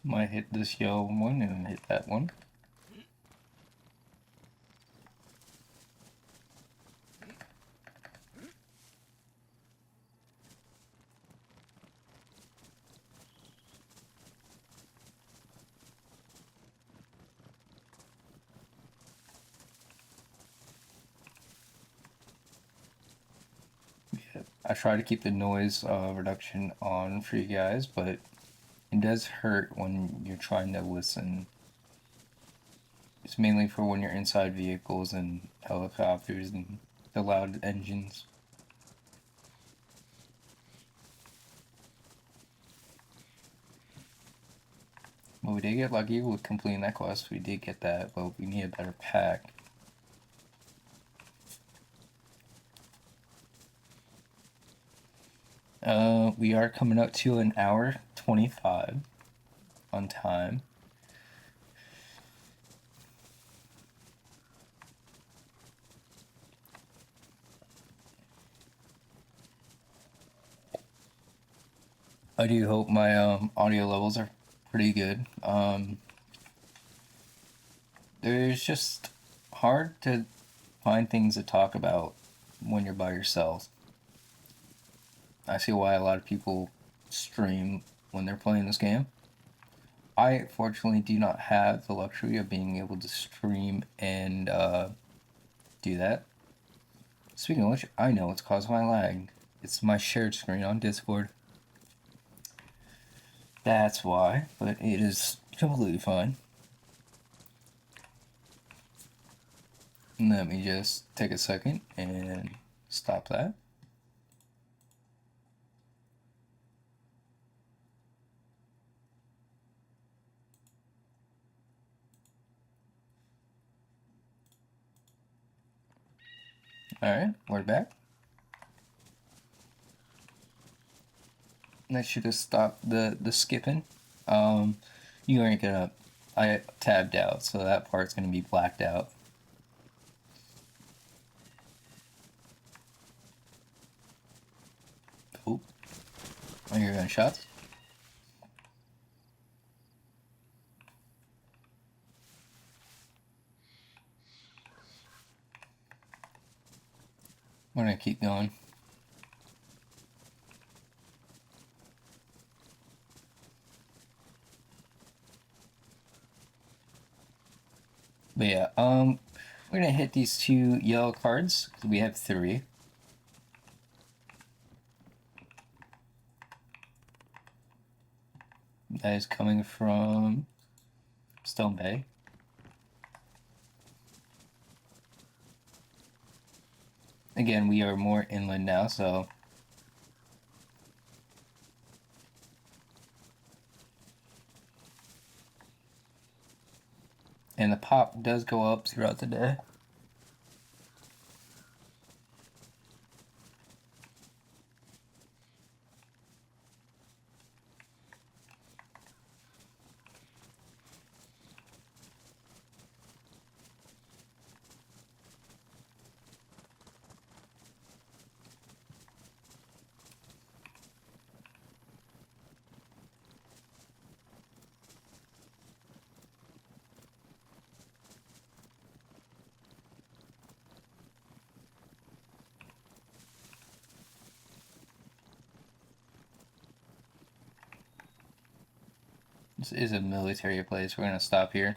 Might hit this yellow one and hit that one. Yeah, I try to keep the noise reduction on for you guys, but it does hurt when you're trying to listen. It's mainly for when you're inside vehicles and helicopters and the loud engines. Well, we did get lucky with completing that quest. We did get that, but we need a better pack. We are coming up to an hour 25 on time. I do hope my audio levels are pretty good. There's just hard to find things to talk about when you're by yourself. I see why a lot of people stream when they're playing this game. I fortunately do not have the luxury of being able to stream and do that. Speaking of which, I know it's caused by lag. It's my shared screen on Discord. That's why, but it is completely fine. Let me just take a second and stop that. Alright, we're back. That should have stopped the skipping. You aren't gonna... I tabbed out, so that part's gonna be blacked out. Oh. I hear gunshots. We're gonna keep going. But yeah, we're gonna hit these 2 yellow cards, because we have 3. That is coming from Stone Bay. Again, we are more inland now, so... And the pop does go up throughout the day. This is a military place. We're gonna stop here.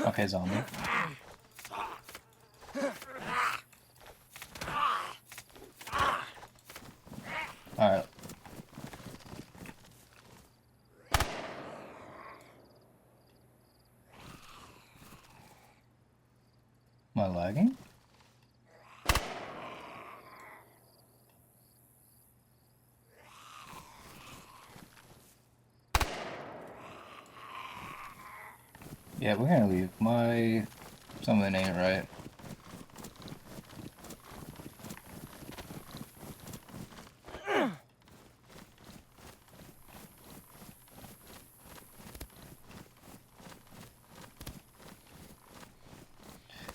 Okay, zombie. Alright. Am I lagging? Yeah, we're gonna leave. Something ain't right.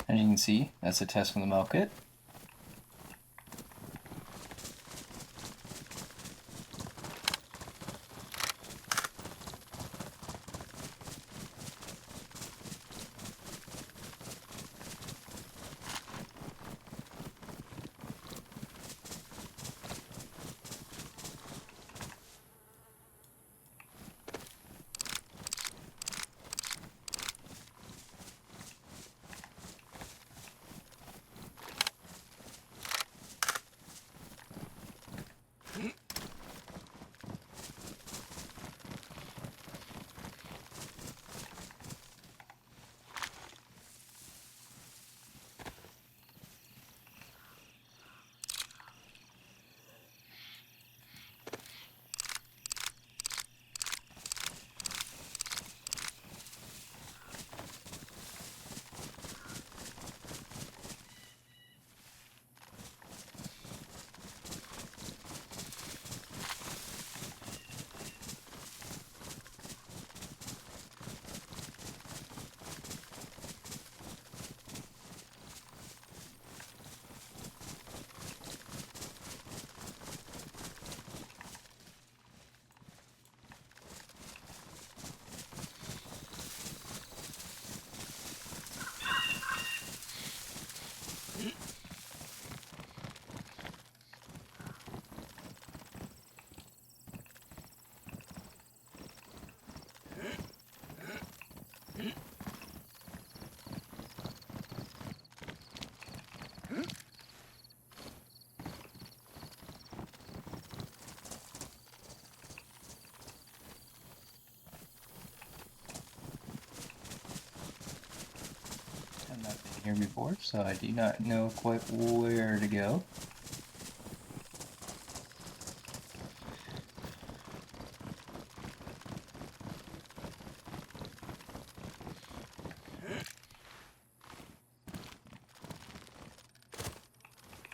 As you can see, that's a test from the milk kit. here before, so I do not know quite where to go.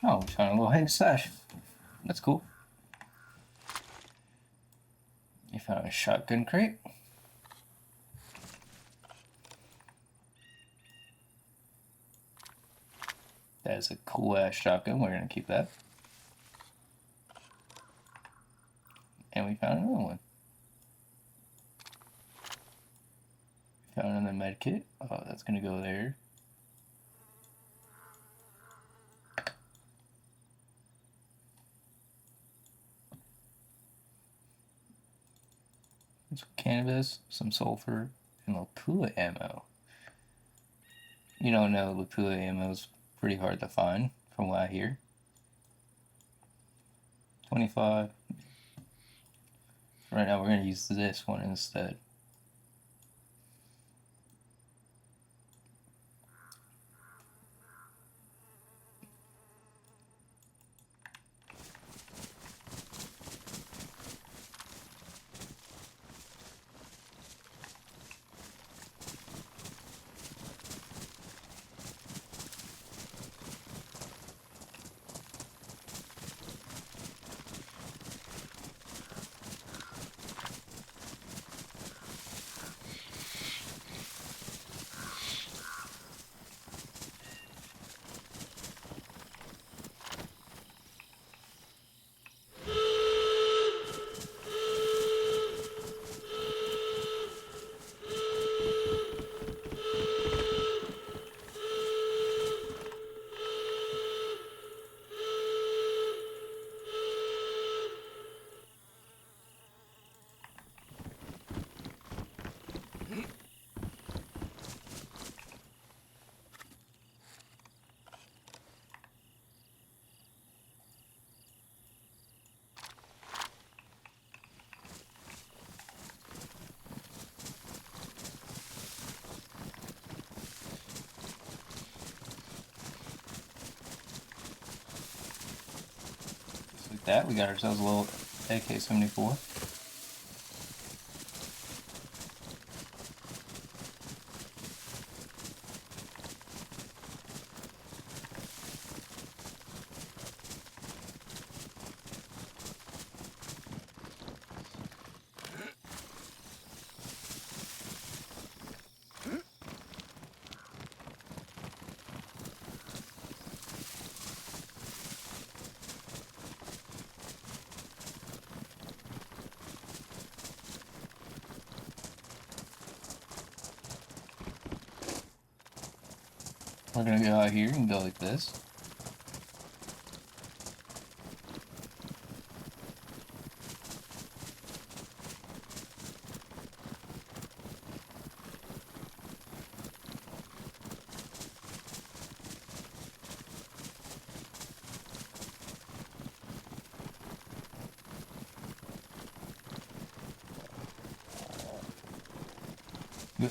Oh, we found a little hidden stash. That's cool. You found a shotgun crate. That is a cool ass shotgun. We're gonna keep that. And we found another one. Found another med kit. Oh, that's gonna go there. Some cannabis, some sulfur, and Lapua ammo. You don't know, Lapua ammo is pretty hard to find, from what I hear. 25. Right now we're going to use this one instead. Just like that, we got ourselves a little AK-74. We're gonna go out here and go like this.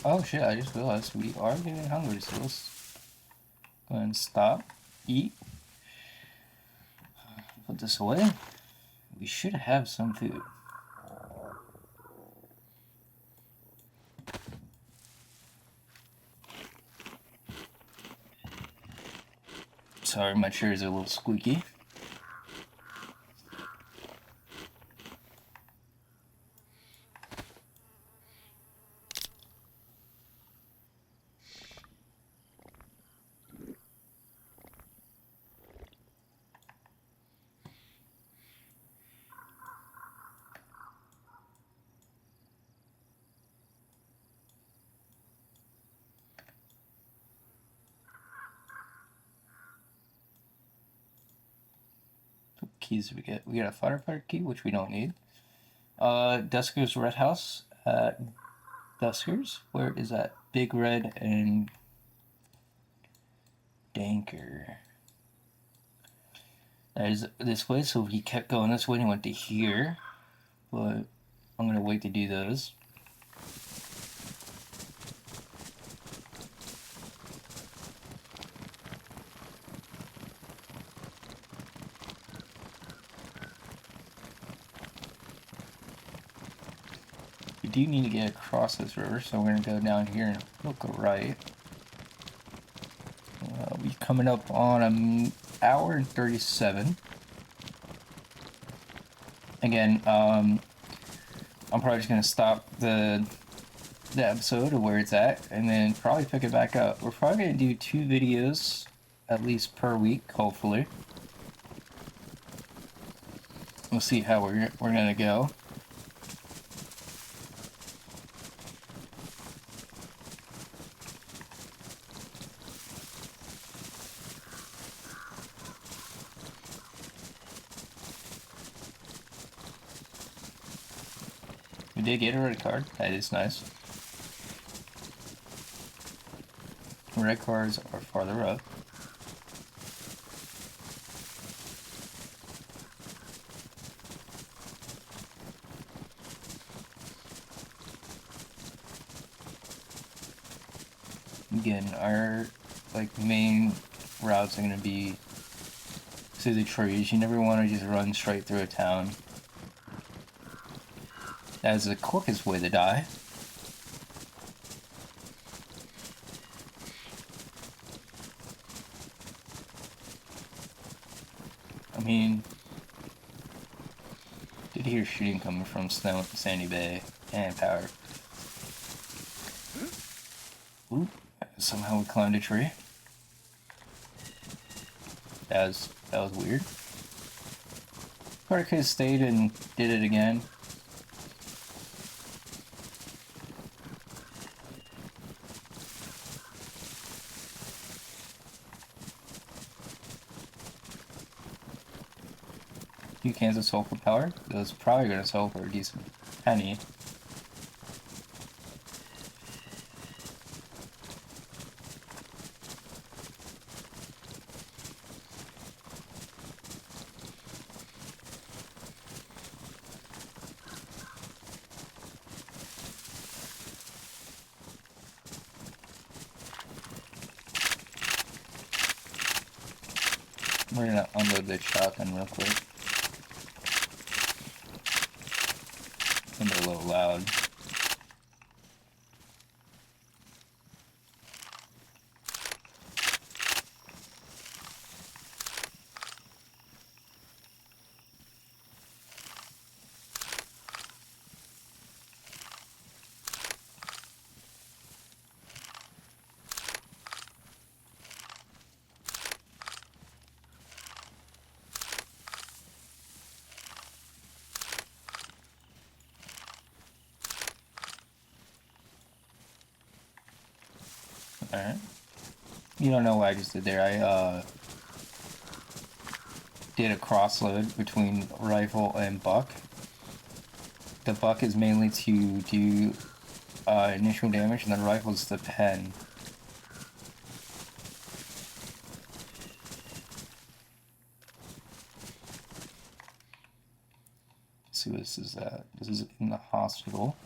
Oh shit, I just realized we are getting hungry, so let's go ahead and stop, eat, put this away. We should have some food. Sorry, my chairs are a little squeaky. What keys do we get? We got a firefighter key, which we don't need. Dusker's Red House at Dusker's. Where is that? Big Red and Danker. That is this way, so he kept going this way and he went to here. But I'm gonna wait to do those. we do need to get across this river, so we're gonna go down here and look right. We're coming up on an hour and 37. Again, I'm probably just gonna stop the episode of where it's at, and then probably pick it back up. We're probably gonna do 2 videos at least per week, hopefully. We'll see how we're gonna go. We did get a red card. That is nice. Red cards are farther up. Again, our main routes are gonna be through the trees. You never want to just run straight through a town. That is the quickest way to die. I mean, did hear shooting coming from Sandy Bay and Power. Ooh, somehow we climbed a tree. That was weird. Or I could have stayed and did it again. Few cans of sulfur power. Those probably gonna sell for a decent penny. We're gonna unload the shotgun real quick. I'm a little loud. Alright. You don't know what I just did there. I did a crossload between rifle and buck. The buck is mainly to do initial damage, and the rifle is the pen. Let's see what this is at. This is in the hospital.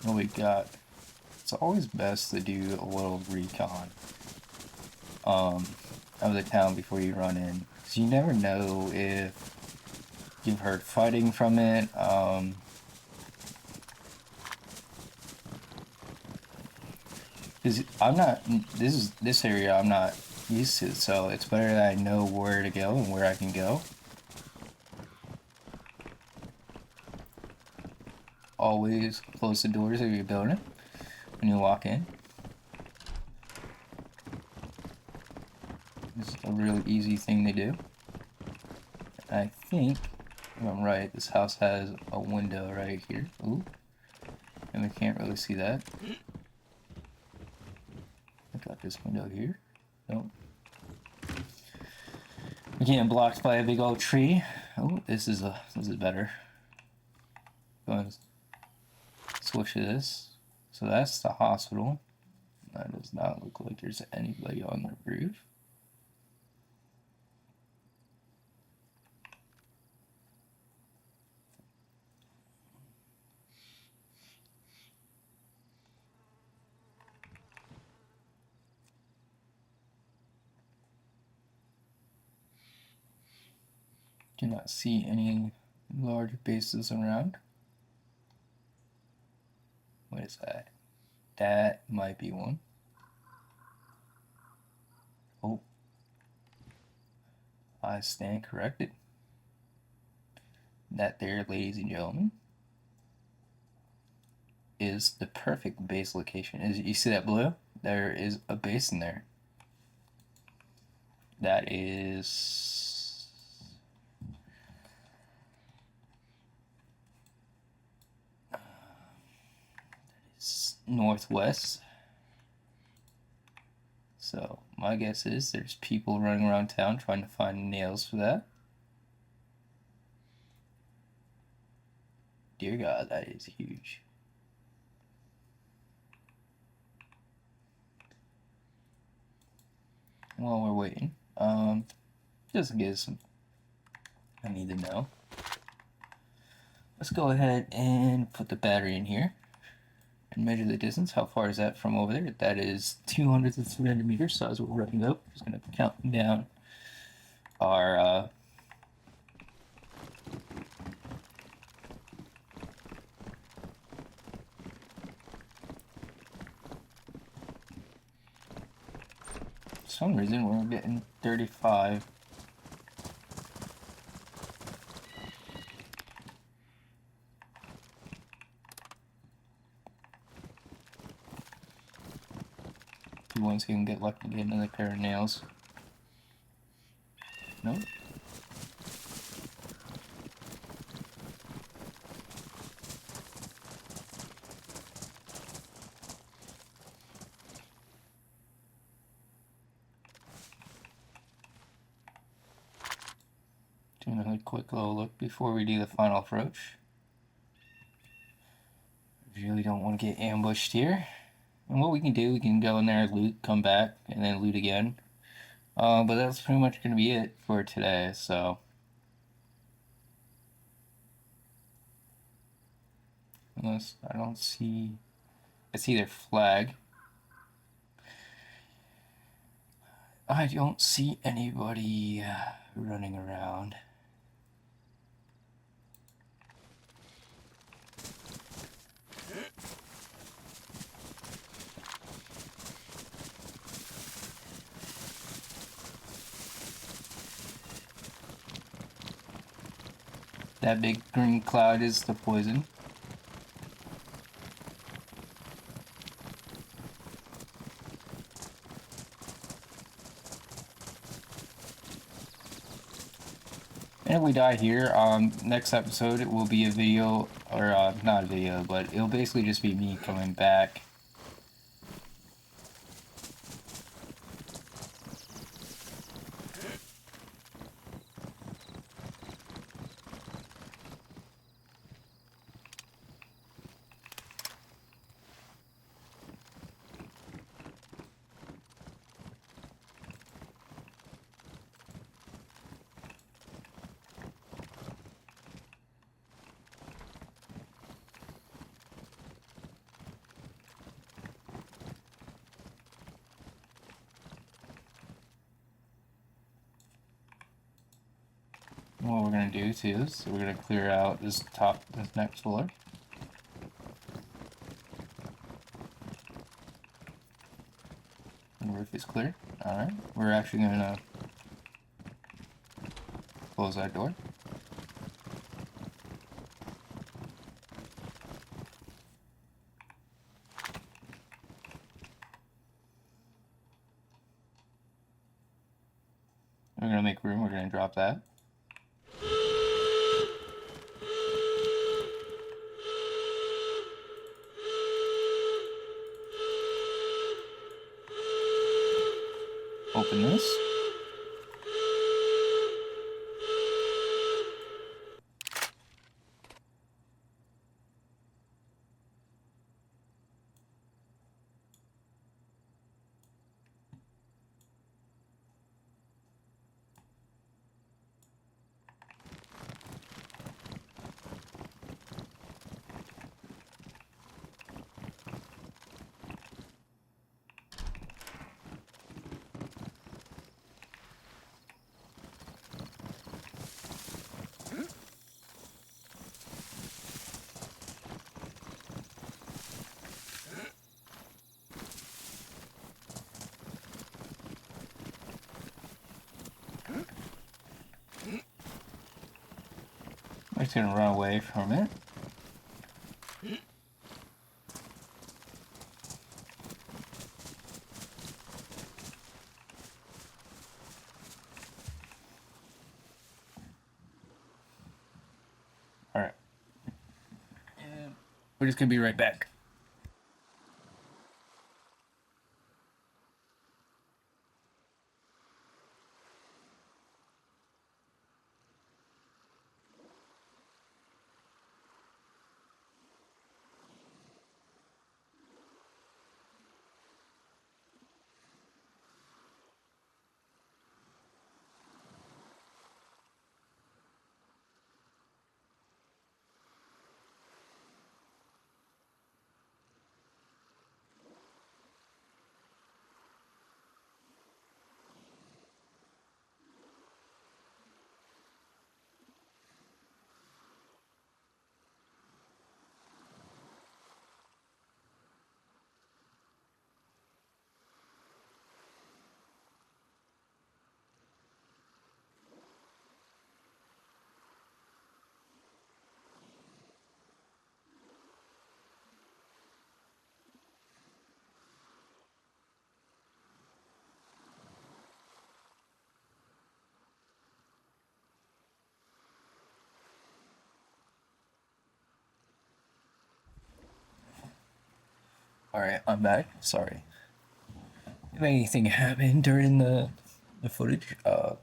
What we got? It's always best to do a little recon of the town before you run in, because you never know if you've heard fighting from it. Because this area I'm not used to, so it's better that I know where to go and where I can go. Always close the doors of your building when you walk in. It's a really easy thing to do. I think, if I'm right, this house has a window right here. Ooh. And we can't really see that. I got this window here. Nope. We're getting blocked by a big old tree. Oh, this is better. Go ahead and switch to this. So that's the hospital. That does not look like there's anybody on the roof. Do not see any large bases around. What is that? That might be one. Oh, I stand corrected. That there, ladies and gentlemen, is the perfect base location. As you see that blue? There is a base in there. That is northwest. So my guess is there's people running around town trying to find nails for that. Dear God, that is huge. While we're waiting, just in case I need to know. Let's go ahead and put the battery in here and measure the distance. How far is that from over there? That is 200 to 300 meters. So as we're running up, just gonna count down our for some reason we're getting 35. Who wants to get lucky and get another pair of nails? No? Do another quick little look before we do the final approach. Really don't want to get ambushed here. And what we can do, we can go in there, loot, come back, and then loot again. But that's pretty much going to be it for today, so. Unless I don't see. I see their flag. I don't see anybody running around. That big green cloud is the poison. And if we die here, next episode it will be a video, or not a video, but it'll basically just be me coming back. What we're gonna do too is we're gonna clear out this next floor. The roof is clear. Alright, we're actually gonna close that door. We're gonna make room, we're gonna drop that. Open this. I'm just gonna run away from it. Alright. And we're just gonna be right back. Alright, I'm back. Sorry. If anything happened during the footage, it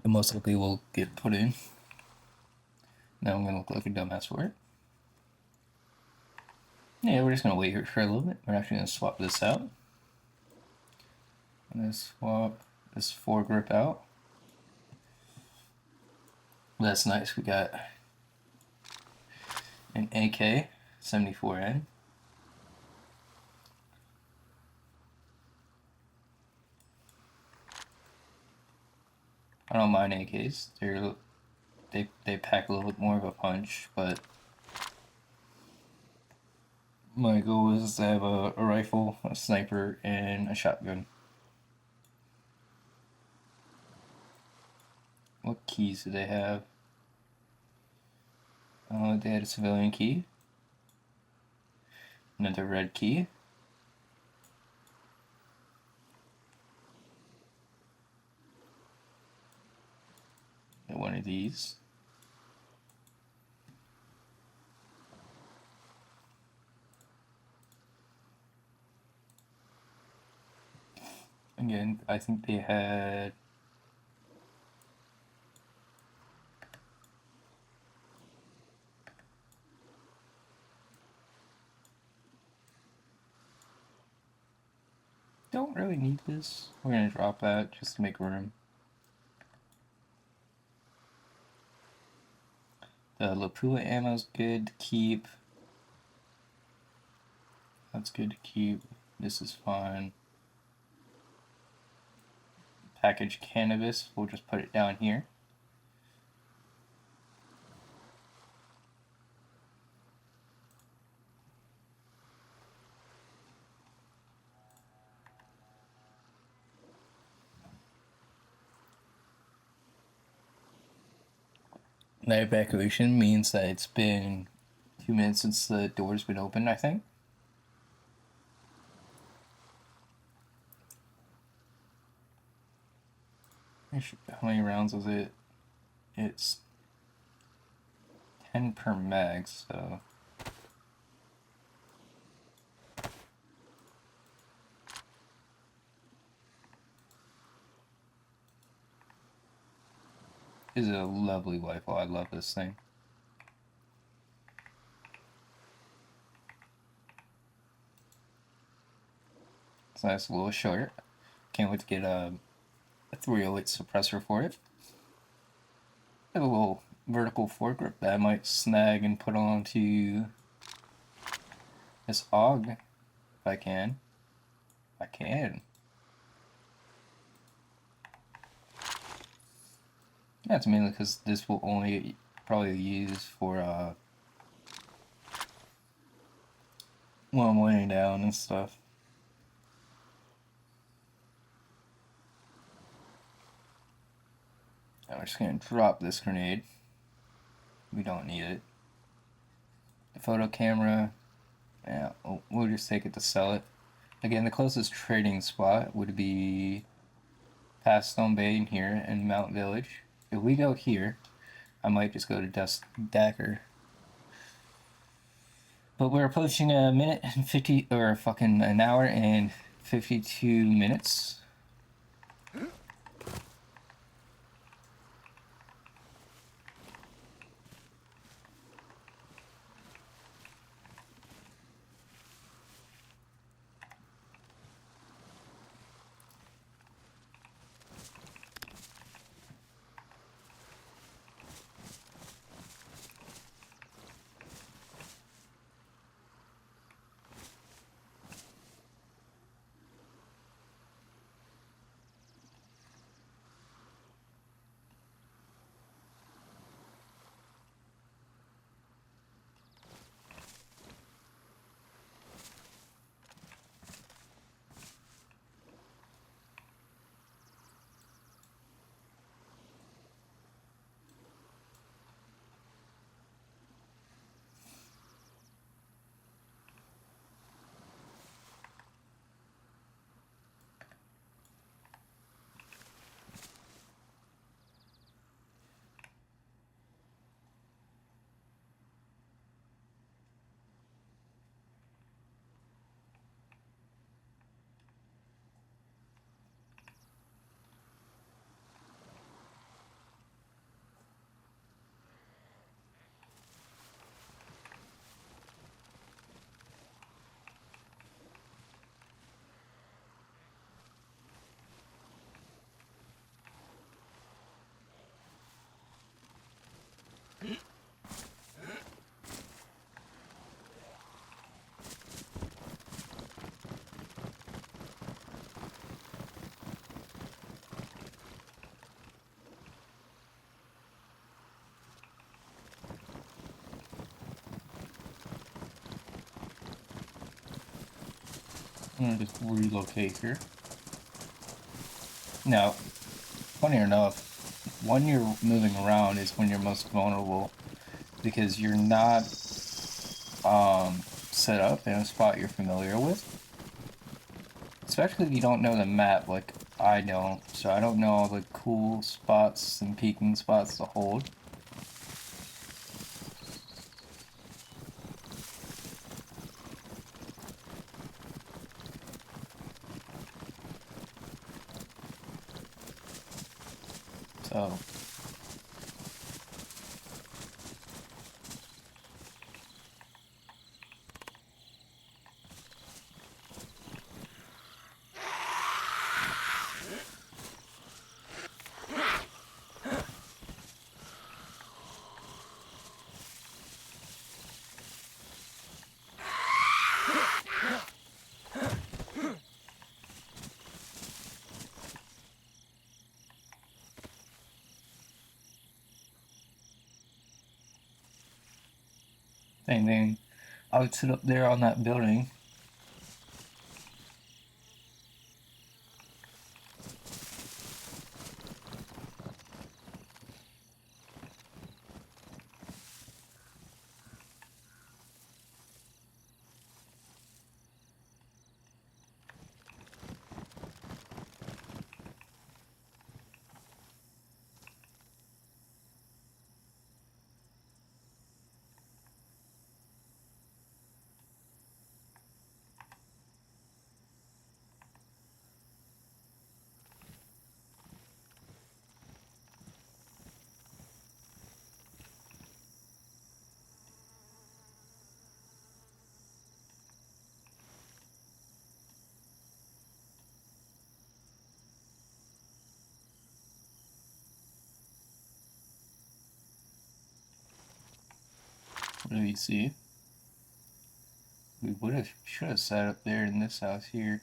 most likely will get put in. Now I'm gonna look like a dumbass for it. Yeah, we're just gonna wait here for a little bit. We're actually gonna swap this out. I'm gonna swap this foregrip out. That's nice. We got an AK 74N. I don't mind AKs. They pack a little bit more of a punch, but my goal is to have a rifle, a sniper, and a shotgun. What keys do they have? They had a civilian key. Another red key. And one of these. Again, I think they had don't really need this. We're gonna drop that just to make room. The Lapua ammo's good to keep. That's good to keep. This is fine. Packaged cannabis, we'll just put it down here. That evacuation means that it's been 2 minutes since the door's been opened, I think. How many rounds was it? It's 10 per mag, so this is a lovely rifle. I love this thing. It's a nice little short. Can't wait to get a 308 suppressor for it. I have a little vertical foregrip that I might snag and put onto this AUG if I can. I can. That's mainly because this will only probably use for when I'm laying down and stuff. Now we're just gonna drop this grenade. We don't need it. The photo camera, yeah, we'll just take it to sell it. Again, the closest trading spot would be past Stone Bay in here and Mount Village. If we go here, I might just go to Dust Dagger. But we're approaching a minute and 50, or fucking an hour and 52 minutes. I'm gonna just relocate here. Now, funny enough, when you're moving around is when you're most vulnerable because you're not set up in a spot you're familiar with. Especially if you don't know the map like I don't. So I don't know all the cool spots and peeking spots to hold. So same thing. I would sit up there on that building. What do you see? We should have sat up there in this house here.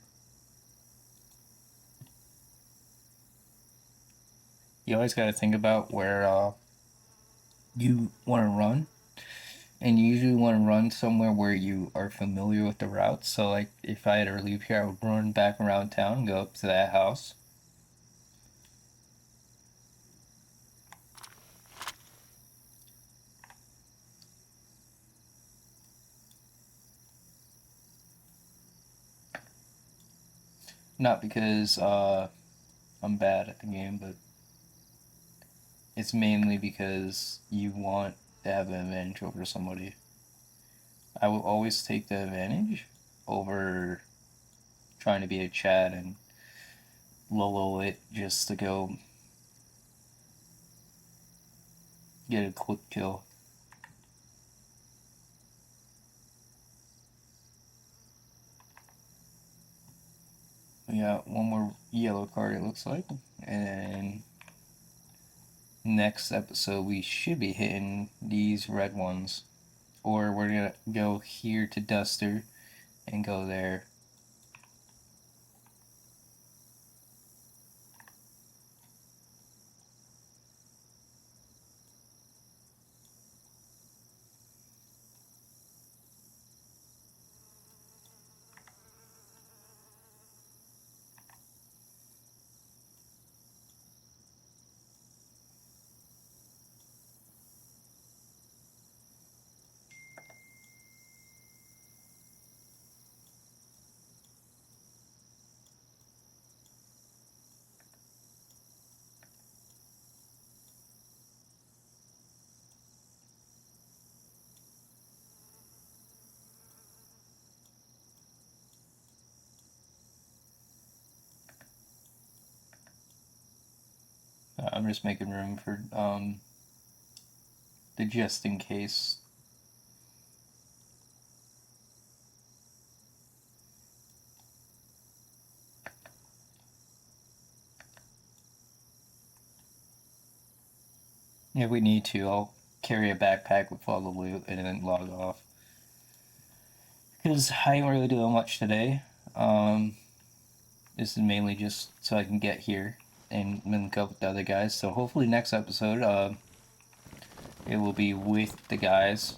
You always got to think about where you want to run, and you usually want to run somewhere where you are familiar with the route. So, like, if I had to leave here, I would run back around town and go up to that house. Not because I'm bad at the game, but it's mainly because you want to have an advantage over somebody. I will always take the advantage over trying to be a Chad and lolo it just to go get a quick kill. We got one more yellow card, it looks like, and next episode we should be hitting these red ones, or we're gonna go here to Duster and go there. I'm just making room for the just in case. If we need to, I'll carry a backpack with all the loot and then log off. Because I ain't really doing much today. This is mainly just so I can get here and link up with the other guys. So hopefully next episode, it will be with the guys.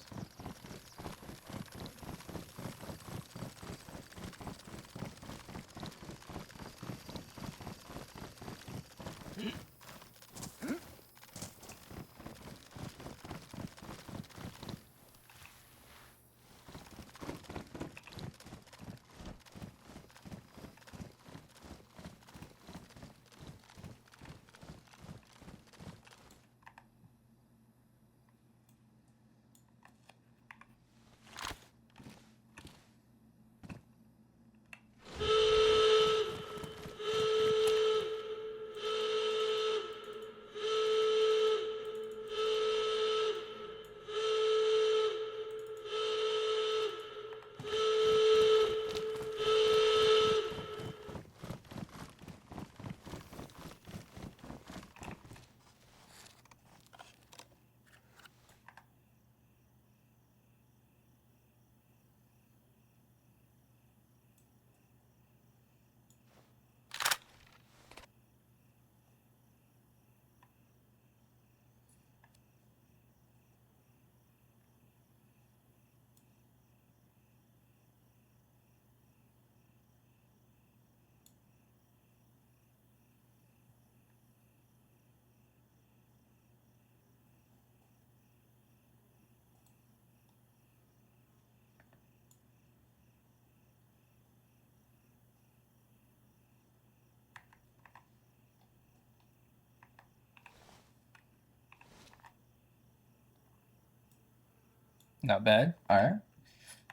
Not bad. Alright.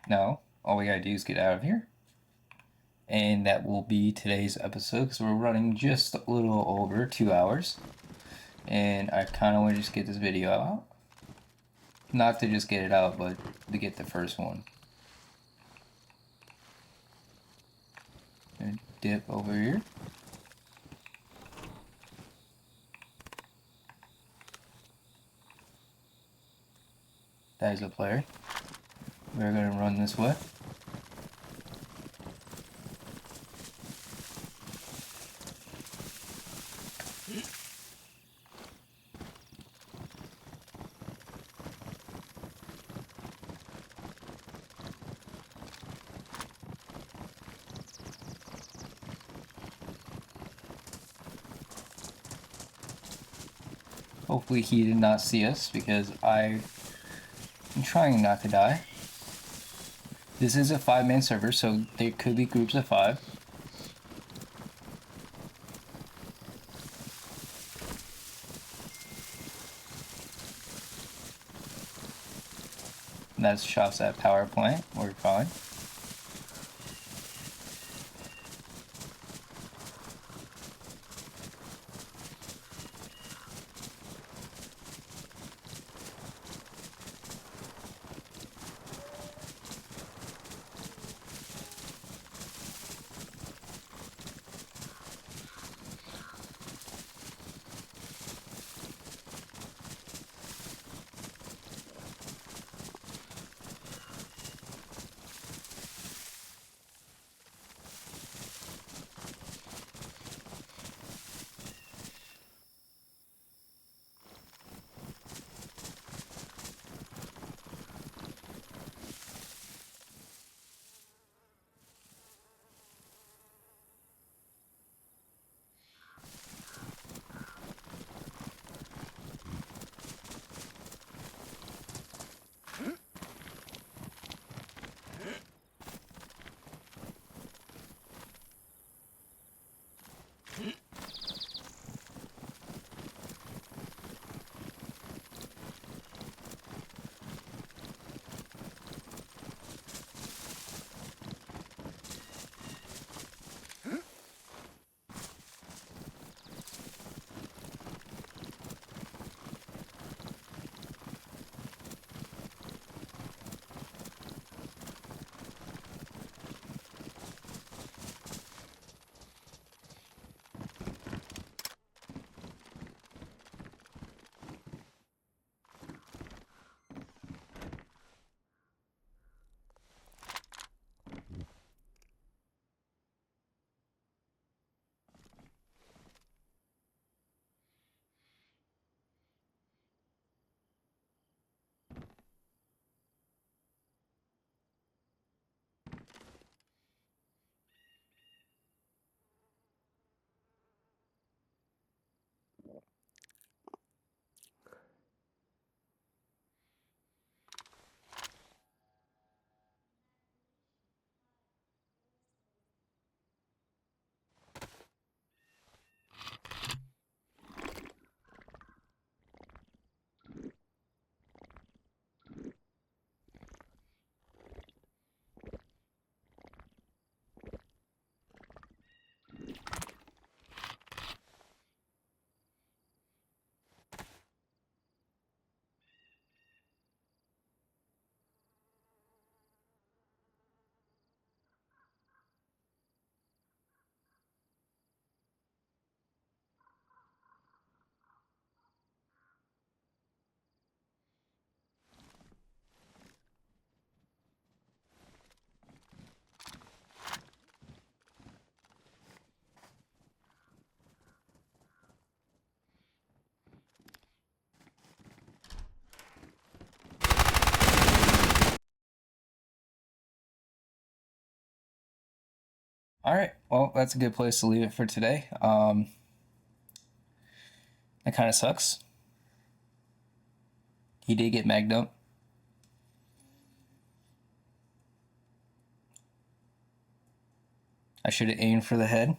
Now, all we gotta do is get out of here. And that will be today's episode because we're running just a little over 2 hours. And I kind of want to just get this video out. Not to just get it out, but to get the first one. And dip over here. That is a player. We're going to run this way. Hopefully he did not see us because I'm trying not to die. This is a 5-man server, so there could be groups of 5. That's shots at power plant. We're fine. All right. Well, that's a good place to leave it for today. That kind of sucks. He did get magged up. I should have aimed for the head.